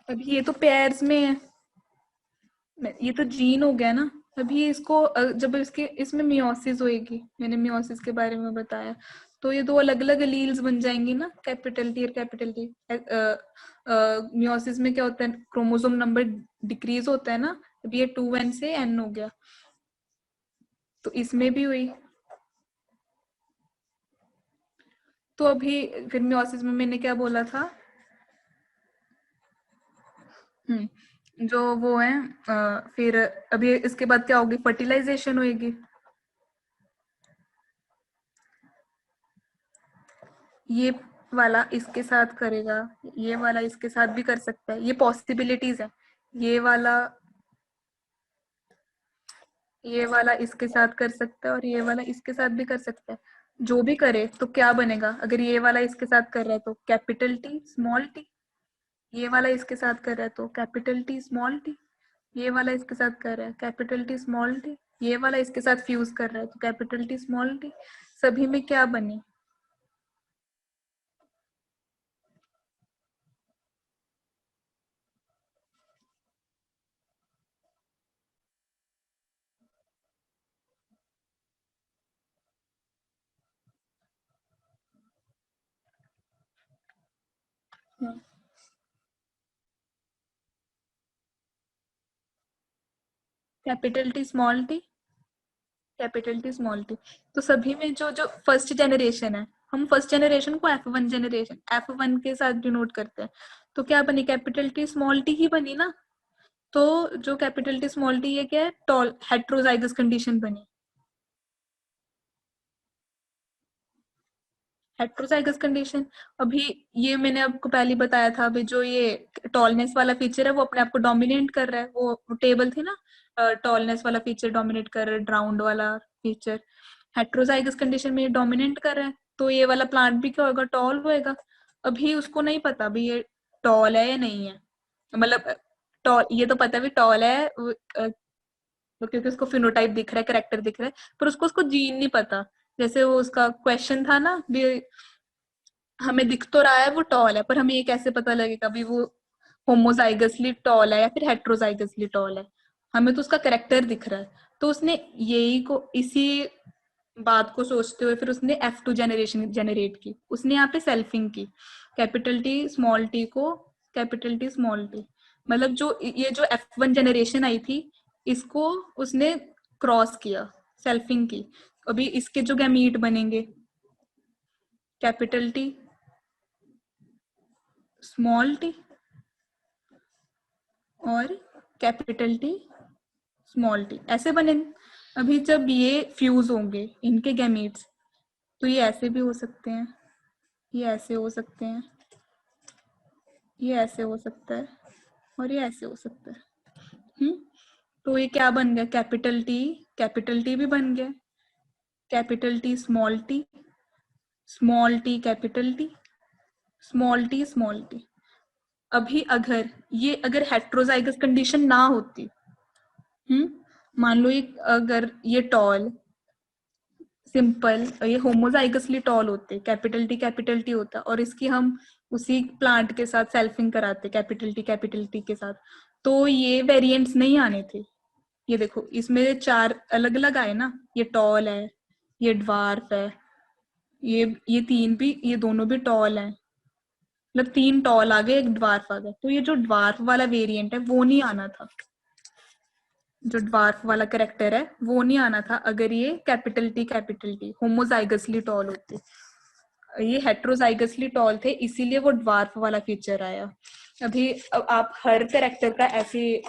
अभी ये तो पेयर्स में है, ये तो जीन हो गया ना। अभी इसको जब इसके इसमें मियोसिस होएगी, मैंने मियोसिस के बारे में बताया, तो ये 2 अलग अलग एलील्स बन जाएंगी ना, कैपिटल टी और कैपिटल टी। मियोसिस में क्या होता है, क्रोमोसोम नंबर डिक्रीज होता है ना, अभी ये 2n से n हो गया, तो इसमें भी हुई। तो अभी फिर मियोसिस में मैंने क्या बोला था, जो वो है, फिर अभी इसके बाद क्या होगी, फर्टिलाइजेशन होगी। ये वाला इसके साथ करेगा, ये वाला इसके साथ भी कर सकता है, ये पॉसिबिलिटीज है। ये वाला ये वाला इसके साथ कर सकता है, और ये वाला इसके साथ भी कर सकता है। जो भी करे तो क्या बनेगा, अगर ये वाला इसके साथ कर रहा है तो कैपिटल टी स्मॉल टी, ये वाला इसके साथ कर रहा है तो कैपिटल टी स्मॉल टी। ये वाला इसके साथ कर रहा है कैपिटल टी स्मॉल टी, ये वाला इसके साथ फ्यूज कर रहा है तो कैपिटल टी स्मॉल टी। सभी में क्या बने? Capital T small T, capital T small T. तो सभी में जो जो फर्स्ट जनरेशन है, हम फर्स्ट जनरेशन को F1 जनरेशन F1 के साथ डिनोट करते हैं। तो क्या बनी? कैपिटल टी स्मॉल टी ही बनी ना। तो जो कैपिटल टी स्मॉल टी ये क्या है? टॉल हेट्रोजाइगस कंडीशन बनी। Heterozygous condition. अभी ये मैंने आपको पहले बताया था, अभी जो ये टॉलनेस वाला फीचर है वो अपने आप को डोमिनेट कर रहा है। वो टेबल थी ना, टॉलनेस वाला फीचर डोमिनेट कर रहा है, ड्राउंड वाला फीचर हेट्रोजाइगस कंडीशन में डोमिनेट कर रहा है। तो ये वाला प्लांट भी क्या होगा? टॉल होएगा। अभी उसको नहीं पता अभी ये टॉल है या नहीं है, मतलब टॉल ये तो पता है भी टॉल है क्योंकि उसको फिनोटाइप दिख रहा है, करेक्टर दिख रहा है, पर उसको उसको जीन नहीं पता। जैसे वो उसका क्वेश्चन था ना भी, हमें दिख तो रहा है वो टॉल है, पर हमें ये कैसे पता लगेगा भी वो होमोजाइगसली टॉल है या फिर हेट्रोजाइगसली टॉल है? हमें तो उसका करेक्टर दिख रहा है। तो उसने यही को इसी बात को सोचते हुए फिर उसने F2 जनरेशन जनरेट की। उसने यहाँ पे सेल्फिंग की, कैपिटल टी स्मॉल टी को कैपिटल टी स्मॉल टी, मतलब जो ये जो F1 जनरेशन आई थी इसको उसने क्रॉस किया, सेल्फिंग की। अभी इसके जो गैमीट बनेंगे कैपिटल टी स्मॉल टी और कैपिटल टी स्मॉल टी ऐसे बने। अभी जब ये फ्यूज होंगे इनके गैमीट्स, तो ये ऐसे भी हो सकते हैं, ये ऐसे हो सकते हैं, ये ऐसे हो सकता है और ये ऐसे हो सकता है। तो ये क्या बन गया? कैपिटल टी भी बन गया, capital T small T capital T, small T small T. अभी अगर हेट्रोजाइगस कंडीशन ना होती, मान लो ये अगर ये टॉल सिंपल ये होमोजाइगसली टॉल होते, कैपिटल टी होता और इसकी हम उसी प्लांट के साथ सेल्फिंग कराते कैपिटल टी के साथ, तो ये वेरिएंट्स नहीं आने थे। ये देखो इसमें 4 अलग अलग आए ना, ये टॉल है, ये ड्वार्फ है, ये तीन भी, ये दोनों भी टॉल है, मतलब 3 टॉल आ गए, एक ड्वार्फ आ गया। तो ये जो ड्वार्फ वाला वेरिएंट है वो नहीं आना था, जो ड्वार्फ वाला करेक्टर है वो नहीं आना था अगर ये कैपिटल टी होमोजाइगसली टॉल होते। ये हेट्रोजाइगसली टॉल थे इसीलिए वो ड्वार्फ वाला फीचर आया। अभी अब आप हर करेक्टर का ऐसे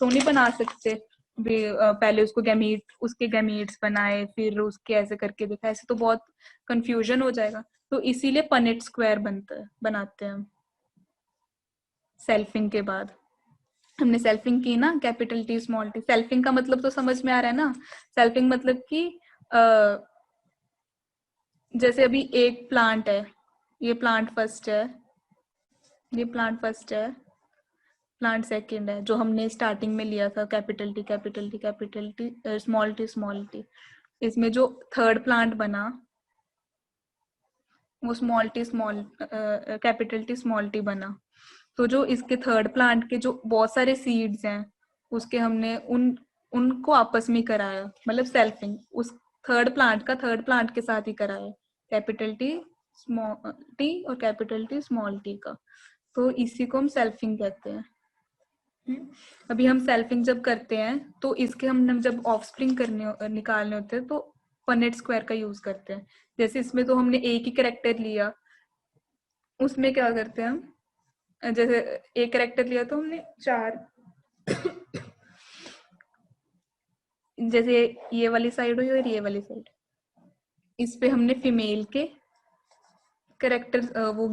तो नहीं बना सकते भी, पहले उसके गैमीट्स बनाए फिर उसके ऐसे करके दिखा, ऐसे तो बहुत कंफ्यूजन हो जाएगा। तो इसीलिए पनेट स्क्वायर बनाते हैं हम सेल्फिंग के बाद। हमने सेल्फिंग की ना, capital T small T. Selfing का मतलब तो समझ में आ रहा है ना? सेल्फिंग मतलब कि जैसे अभी एक प्लांट है, ये प्लांट फर्स्ट है, ये प्लांट फर्स्ट है, प्लांट सेकंड है, जो हमने स्टार्टिंग में लिया था कैपिटल टी स्मॉल टी। इसमें जो थर्ड प्लांट बना वो कैपिटल टी स्मॉल टी बना। तो जो इसके थर्ड प्लांट के जो बहुत सारे सीड्स हैं उसके हमने उनको आपस में कराया, मतलब सेल्फिंग उस थर्ड प्लांट के साथ ही कराया, कैपिटल टी स्मॉल टी और कैपिटल टी स्मॉल टी का। तो इसी को हम सेल्फिंग कहते हैं। अभी हम सेल्फिंग जब करते हैं तो इसके हम जब ऑफस्प्रिंग निकालने होते हैं तो पनेट स्क्वायर का यूज करते हैं। जैसे इसमें तो हमने एक ही करेक्टर लिया, उसमें क्या करते हैं हम, जैसे एक करेक्टर लिया तो हमने 4, जैसे ये वाली साइड हुई और ये वाली साइड, इस पे हमने फीमेल के करेक्टर वो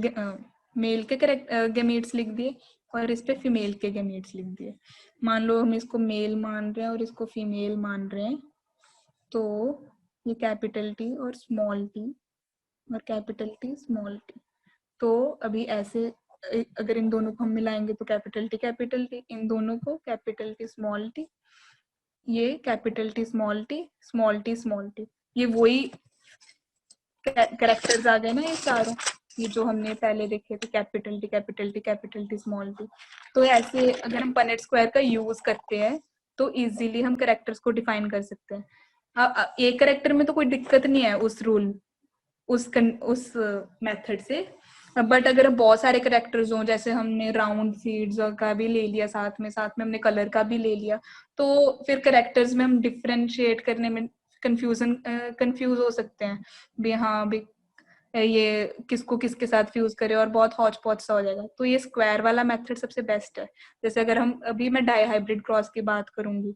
मेल के करेक्ट गैमीट्स लिख दिए और इस पे फीमेल के गैमीट्स लिख दिए। मान लो हम इसको मेल मान रहे हैं और इसको फीमेल मान रहे हैं, तो ये कैपिटल टी और स्मॉल टी और कैपिटल टी स्मॉल टी। तो अभी ऐसे अगर इन दोनों को हम मिलाएंगे तो कैपिटल टी, इन दोनों को कैपिटल टी स्मॉल टी, ये capital T small T, small T small T, ये वही कैरेक्टर्स आ गए ना ये चारों, ये जो हमने पहले देखे थे, capital T capital T capital T small T. तो ऐसे अगर हम पनेट स्क्वायर का यूज करते हैं तो इजीली हम कैरेक्टर्स को डिफाइन कर सकते हैं। एक कैरेक्टर में तो कोई दिक्कत नहीं है उस रूल उस मेथड से, बट अगर बहुत सारे कैरेक्टर्स हों, जैसे हमने राउंड सीड्स का भी ले लिया, साथ में हमने कलर का भी ले लिया, तो फिर कैरेक्टर्स में हम डिफरेंशिएट करने में कंफ्यूज हो सकते हैं भी, हाँ भी ये किसको किसके साथ फ्यूज करे और बहुत हौच पौच सा हो जाएगा। तो ये स्क्वायर वाला मेथड सबसे बेस्ट है। जैसे अगर हम अभी मैं डाई हाइब्रिड क्रॉस की बात करूंगी,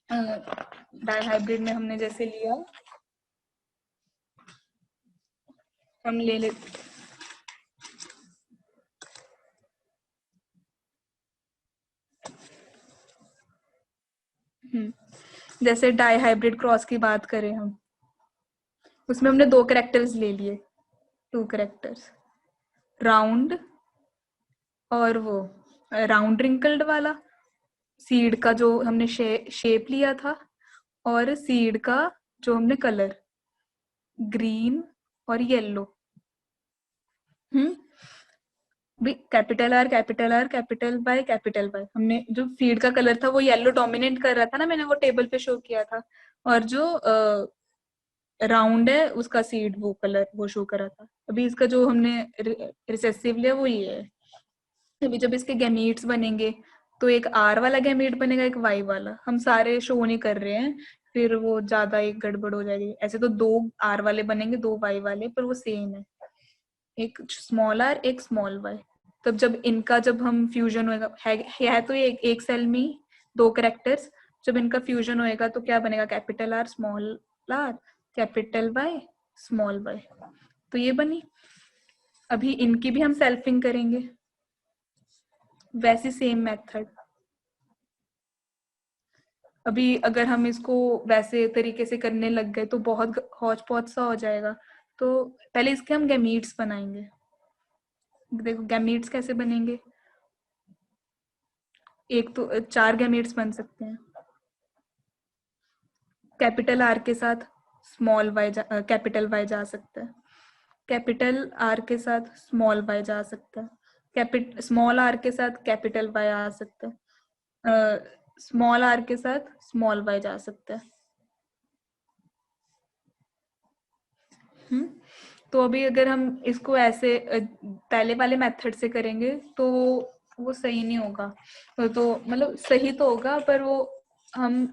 डाई हाइब्रिड में हमने जैसे लिया, हम ले ले जैसे डाई हाइब्रिड क्रॉस की बात करें हम, उसमें हमने 2 कैरेक्टर्स ले लिए, 2 कैरेक्टर्स, राउंड और वो राउंड रिंकल्ड वाला सीड का जो हमने शेप लिया था, और सीड का जो हमने कलर ग्रीन और yellow. Capital R capital Y, हमने जो फीड का कलर था वो येलो डोमिनेट कर रहा था ना, मैंने वो टेबल पे शो किया था, और जो राउंड है उसका सीड वो कलर वो शो करा था। अभी इसका जो हमने रिसेसिव लिया वो ये है। अभी जब इसके गैमीट्स बनेंगे तो एक आर वाला गैमीट बनेगा, एक वाई वाला, हम सारे शो नहीं कर रहे हैं, फिर वो ज्यादा एक गड़बड़ हो जाएगी। ऐसे तो 2 आर वाले बनेंगे, 2 वाई वाले, पर वो सेम है, एक स्मॉल आर एक स्मॉल वाई। तब जब इनका जब हम फ्यूजन होएगा, है तो ये एक सेल में 2 कैरेक्टर्स, जब इनका फ्यूजन होएगा तो क्या बनेगा, capital R small R capital Y small Y. तो ये बनी। अभी इनकी भी हम सेल्फिंग करेंगे, वैसी सेम मेथड। अभी अगर हम इसको वैसे तरीके से करने लग गए तो बहुत हौच पौच सा हो जाएगा। तो पहले इसके हम गैमीट्स बनाएंगे। देखो गैमीट्स कैसे बनेंगे, एक तो 4 गैमीट्स बन सकते हैं। कैपिटल आर के साथ स्मॉल वाई कैपिटल वाई जा सकता है, कैपिटल आर के साथ स्मॉल वाई जा सकता है, स्मॉल आर के साथ कैपिटल वाई आ सकता है, स्मॉल आर के साथ स्मॉल वाई जा सकता है। तो अभी अगर हम इसको ऐसे पहले वाले मेथड से करेंगे तो वो सही नहीं होगा, तो मतलब सही तो होगा पर वो हम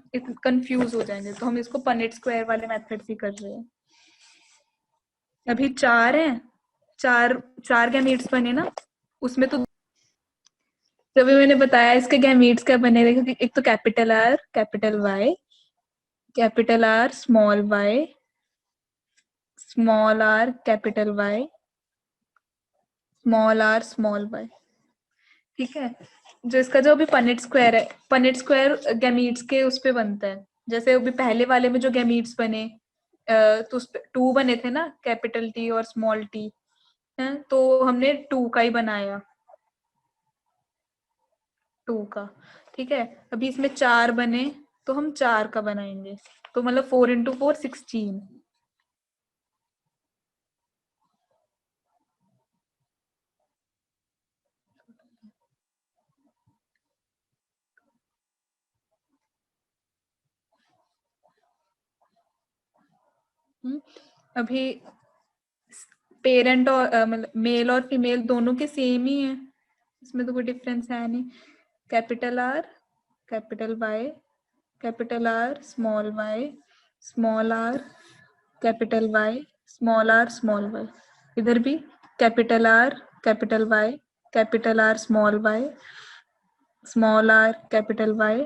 कंफ्यूज हो जाएंगे। तो हम इसको पनेट स्क्वायर वाले मेथड से कर रहे हैं। अभी 4 हैं, 4 गैमीट्स बने ना, उसमें तो जब मैंने बताया इसके गैमीट्स क्या बने, देखो एक तो capital R capital Y, capital R small Y, small R capital Y, small R small Y. ठीक है, जो इसका जो अभी पनेट स्क्वायर है, पनेट स्क्वायर गैमीट्स के उस पे बनता है। जैसे अभी पहले वाले में जो गैमीट्स बने, तो उस पे 2 बने थे ना, कैपिटल टी और स्मॉल टी है, तो हमने 2 का ही बनाया, 2 का। ठीक है, अभी इसमें 4 बने तो हम 4 का बनाएंगे, तो मतलब 4 into 4 16। अभी पेरेंट और मतलब मेल और फीमेल दोनों के सेम ही है, इसमें तो कोई डिफरेंस है नहीं। Capital R capital Y, capital R small Y, small R capital Y, small R small Y. इधर भी capital R capital Y, capital R small Y, small R capital Y,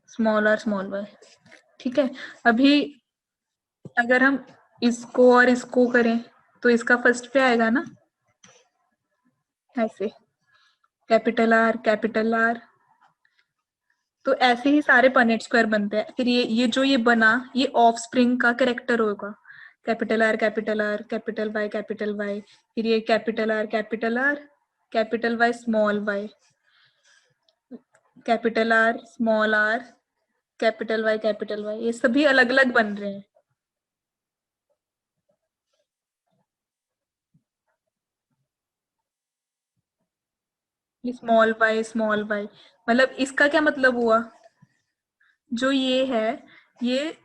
small R small Y. ठीक है, अभी अगर हम इसको और इसको करें तो इसका फर्स्ट पे आएगा ना, ऐसे कैपिटल आर, तो ऐसे ही सारे पनेट स्क्वायर बनते हैं। फिर ये जो ये बना, ये ऑफ स्प्रिंग का कैरेक्टर होगा, capital R capital Y capital Y, फिर ये capital R capital Y small Y, capital R small R, capital Y, ये सभी अलग अलग बन रहे हैं। ये स्मॉल वाई, मतलब इसका क्या मतलब हुआ, जो ये है, ये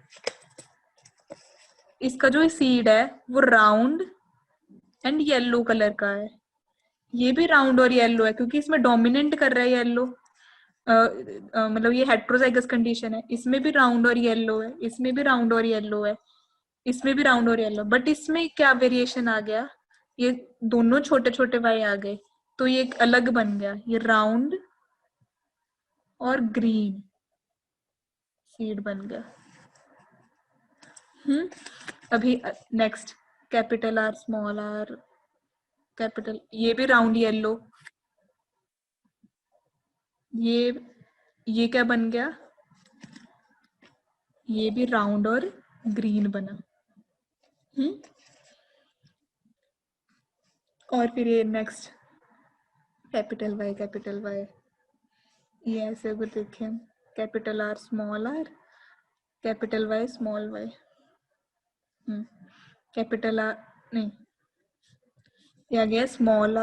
इसका जो सीड है वो राउंड एंड येलो कलर का है। ये भी राउंड और येलो है क्योंकि इसमें डोमिनेंट कर रहा है येलो। मतलब ये हेट्रोजाइगस कंडीशन है, इसमें भी राउंड और येलो है, इसमें भी राउंड और येलो है, इसमें भी राउंड और येलो, बट इसमें क्या वेरिएशन आ गया, ये दोनों छोटे छोटे वाई आ गए, तो ये एक अलग बन गया, ये राउंड और ग्रीन सीड बन गया। अभी next capital R small R capital, ये भी राउंड येलो, ये क्या बन गया, ये भी राउंड और ग्रीन बना। और फिर ये नेक्स्ट कैपिटल वाई, ये ऐसे अगर देखें, capital R small R, capital Y small Y, capital R नहीं, ये आ गया स्मॉल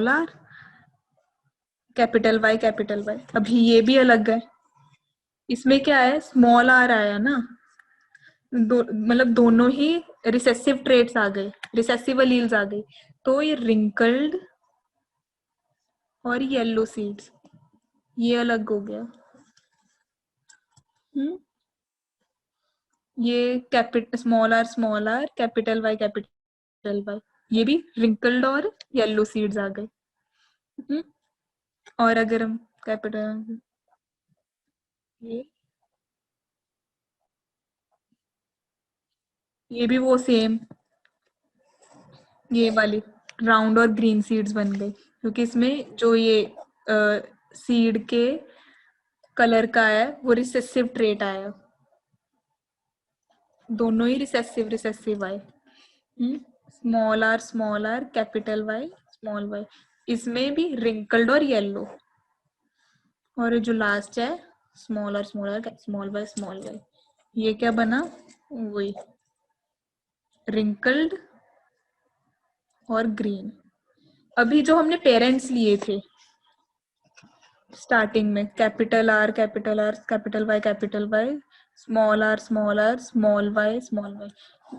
आर कैपिटल वाई। अभी ये भी अलग है, इसमें क्या है, स्मॉल आर आया ना, मतलब दोनों ही रिसेसिव ट्रेट्स आ गए, रिसेसिव अलील्स आ गए, तो ये रिंकल्ड और येलो सीड्स, ये अलग हो गया। ये स्मॉल आर कैपिटल वाई, ये भी रिंकल्ड और येलो सीड्स आ गए। और अगर हम कैपिटल, ये भी वो सेम, ये वाली राउंड और ग्रीन सीड्स बन गई, क्योंकि इसमें जो ये सीड के कलर का है वो रिसेसिव ट्रेट आया, दोनों ही रिसेसिव आए। Small R capital Y small Y, इसमें भी रिंकल्ड और येलो, और जो लास्ट है स्मॉल आर स्मॉल वाई, ये क्या बना, वही रिंकल्ड और ग्रीन। अभी जो हमने पेरेंट्स लिए थे स्टार्टिंग में, capital Y small R small Y,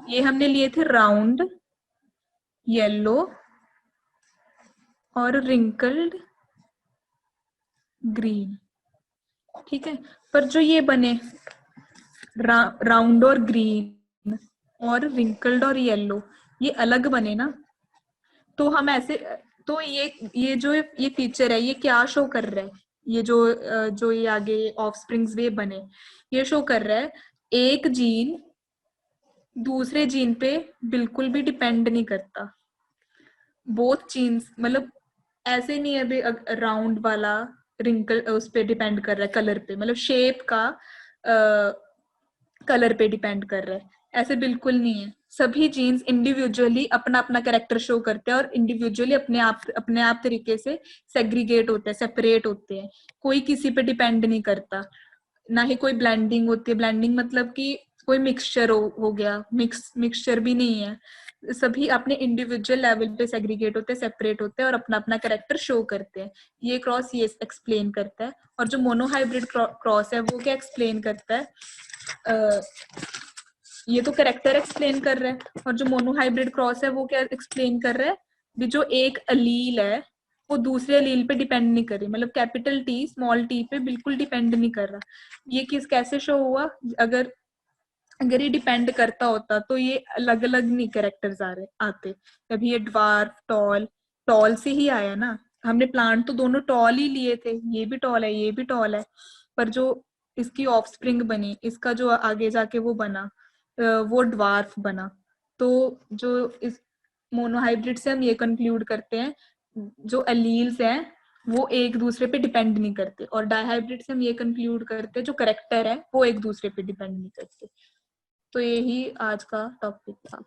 ये हमने लिए थे राउंड, येलो और रिंकल्ड ग्रीन, ठीक है। पर जो ये बने राउंड और ग्रीन और रिंकल्ड और येलो, ये अलग बने ना, तो हम ऐसे, तो ये जो ये फीचर है, ये क्या शो कर रहा है, ये जो ये आगे ऑफस्प्रिंग्स वे बने, ये शो कर रहा है एक जीन दूसरे जीन पे बिल्कुल भी डिपेंड नहीं करता, बोथ जीन्स, मतलब ऐसे नहीं है राउंड वाला रिंकल उस पे डिपेंड कर रहा है कलर पे, मतलब शेप का कलर पे डिपेंड कर रहा है, ऐसे बिल्कुल नहीं है। सभी जीन्स इंडिविजुअली अपना अपना कैरेक्टर शो करते हैं और इंडिविजुअली अपने आप तरीके से सेग्रीगेट होते हैं, सेपरेट होते हैं, कोई किसी पे डिपेंड नहीं करता, ना ही कोई ब्लेंडिंग होती है। ब्लेंडिंग मतलब कि कोई मिक्सचर हो गया, मिक्सचर भी नहीं है, सभी अपने इंडिविजुअल लेवल पे सेग्रीगेट होते हैं, सेपरेट होते हैं और अपना अपना कैरेक्टर शो करते हैं। ये क्रॉस ये एक्सप्लेन करता है। और जो मोनोहाइब्रिड क्रॉस है वो क्या एक्सप्लेन करता है, ये तो कैरेक्टर एक्सप्लेन कर रहा है, और जो मोनोहाइब्रिड क्रॉस है वो क्या एक्सप्लेन कर रहा है, भी जो एक अलील है वो दूसरे अलील पे डिपेंड नहीं कर रही, मतलब कैपिटल टी स्मॉल टी पे बिल्कुल डिपेंड नहीं कर रहा। ये कैसे शो हुआ, अगर ये डिपेंड करता होता तो ये अलग अलग नहीं कैरेक्टर्स आते। कभी ये ड्वार्फ टॉल से ही आया ना, हमने प्लांट तो दोनों टॉल ही लिए थे, ये भी टॉल है ये भी टॉल है, पर जो इसकी ऑफस्प्रिंग बनी, इसका जो आगे जाके वो बना, वो ड्वार्फ बना। तो जो इस मोनोहाइब्रिड से हम ये कंक्लूड करते हैं, जो एलील्स हैं वो एक दूसरे पे डिपेंड नहीं करते, और डाइहाइब्रिड से हम ये कंक्लूड करते हैं जो करेक्टर है वो एक दूसरे पे डिपेंड नहीं करते। तो यही आज का टॉपिक था।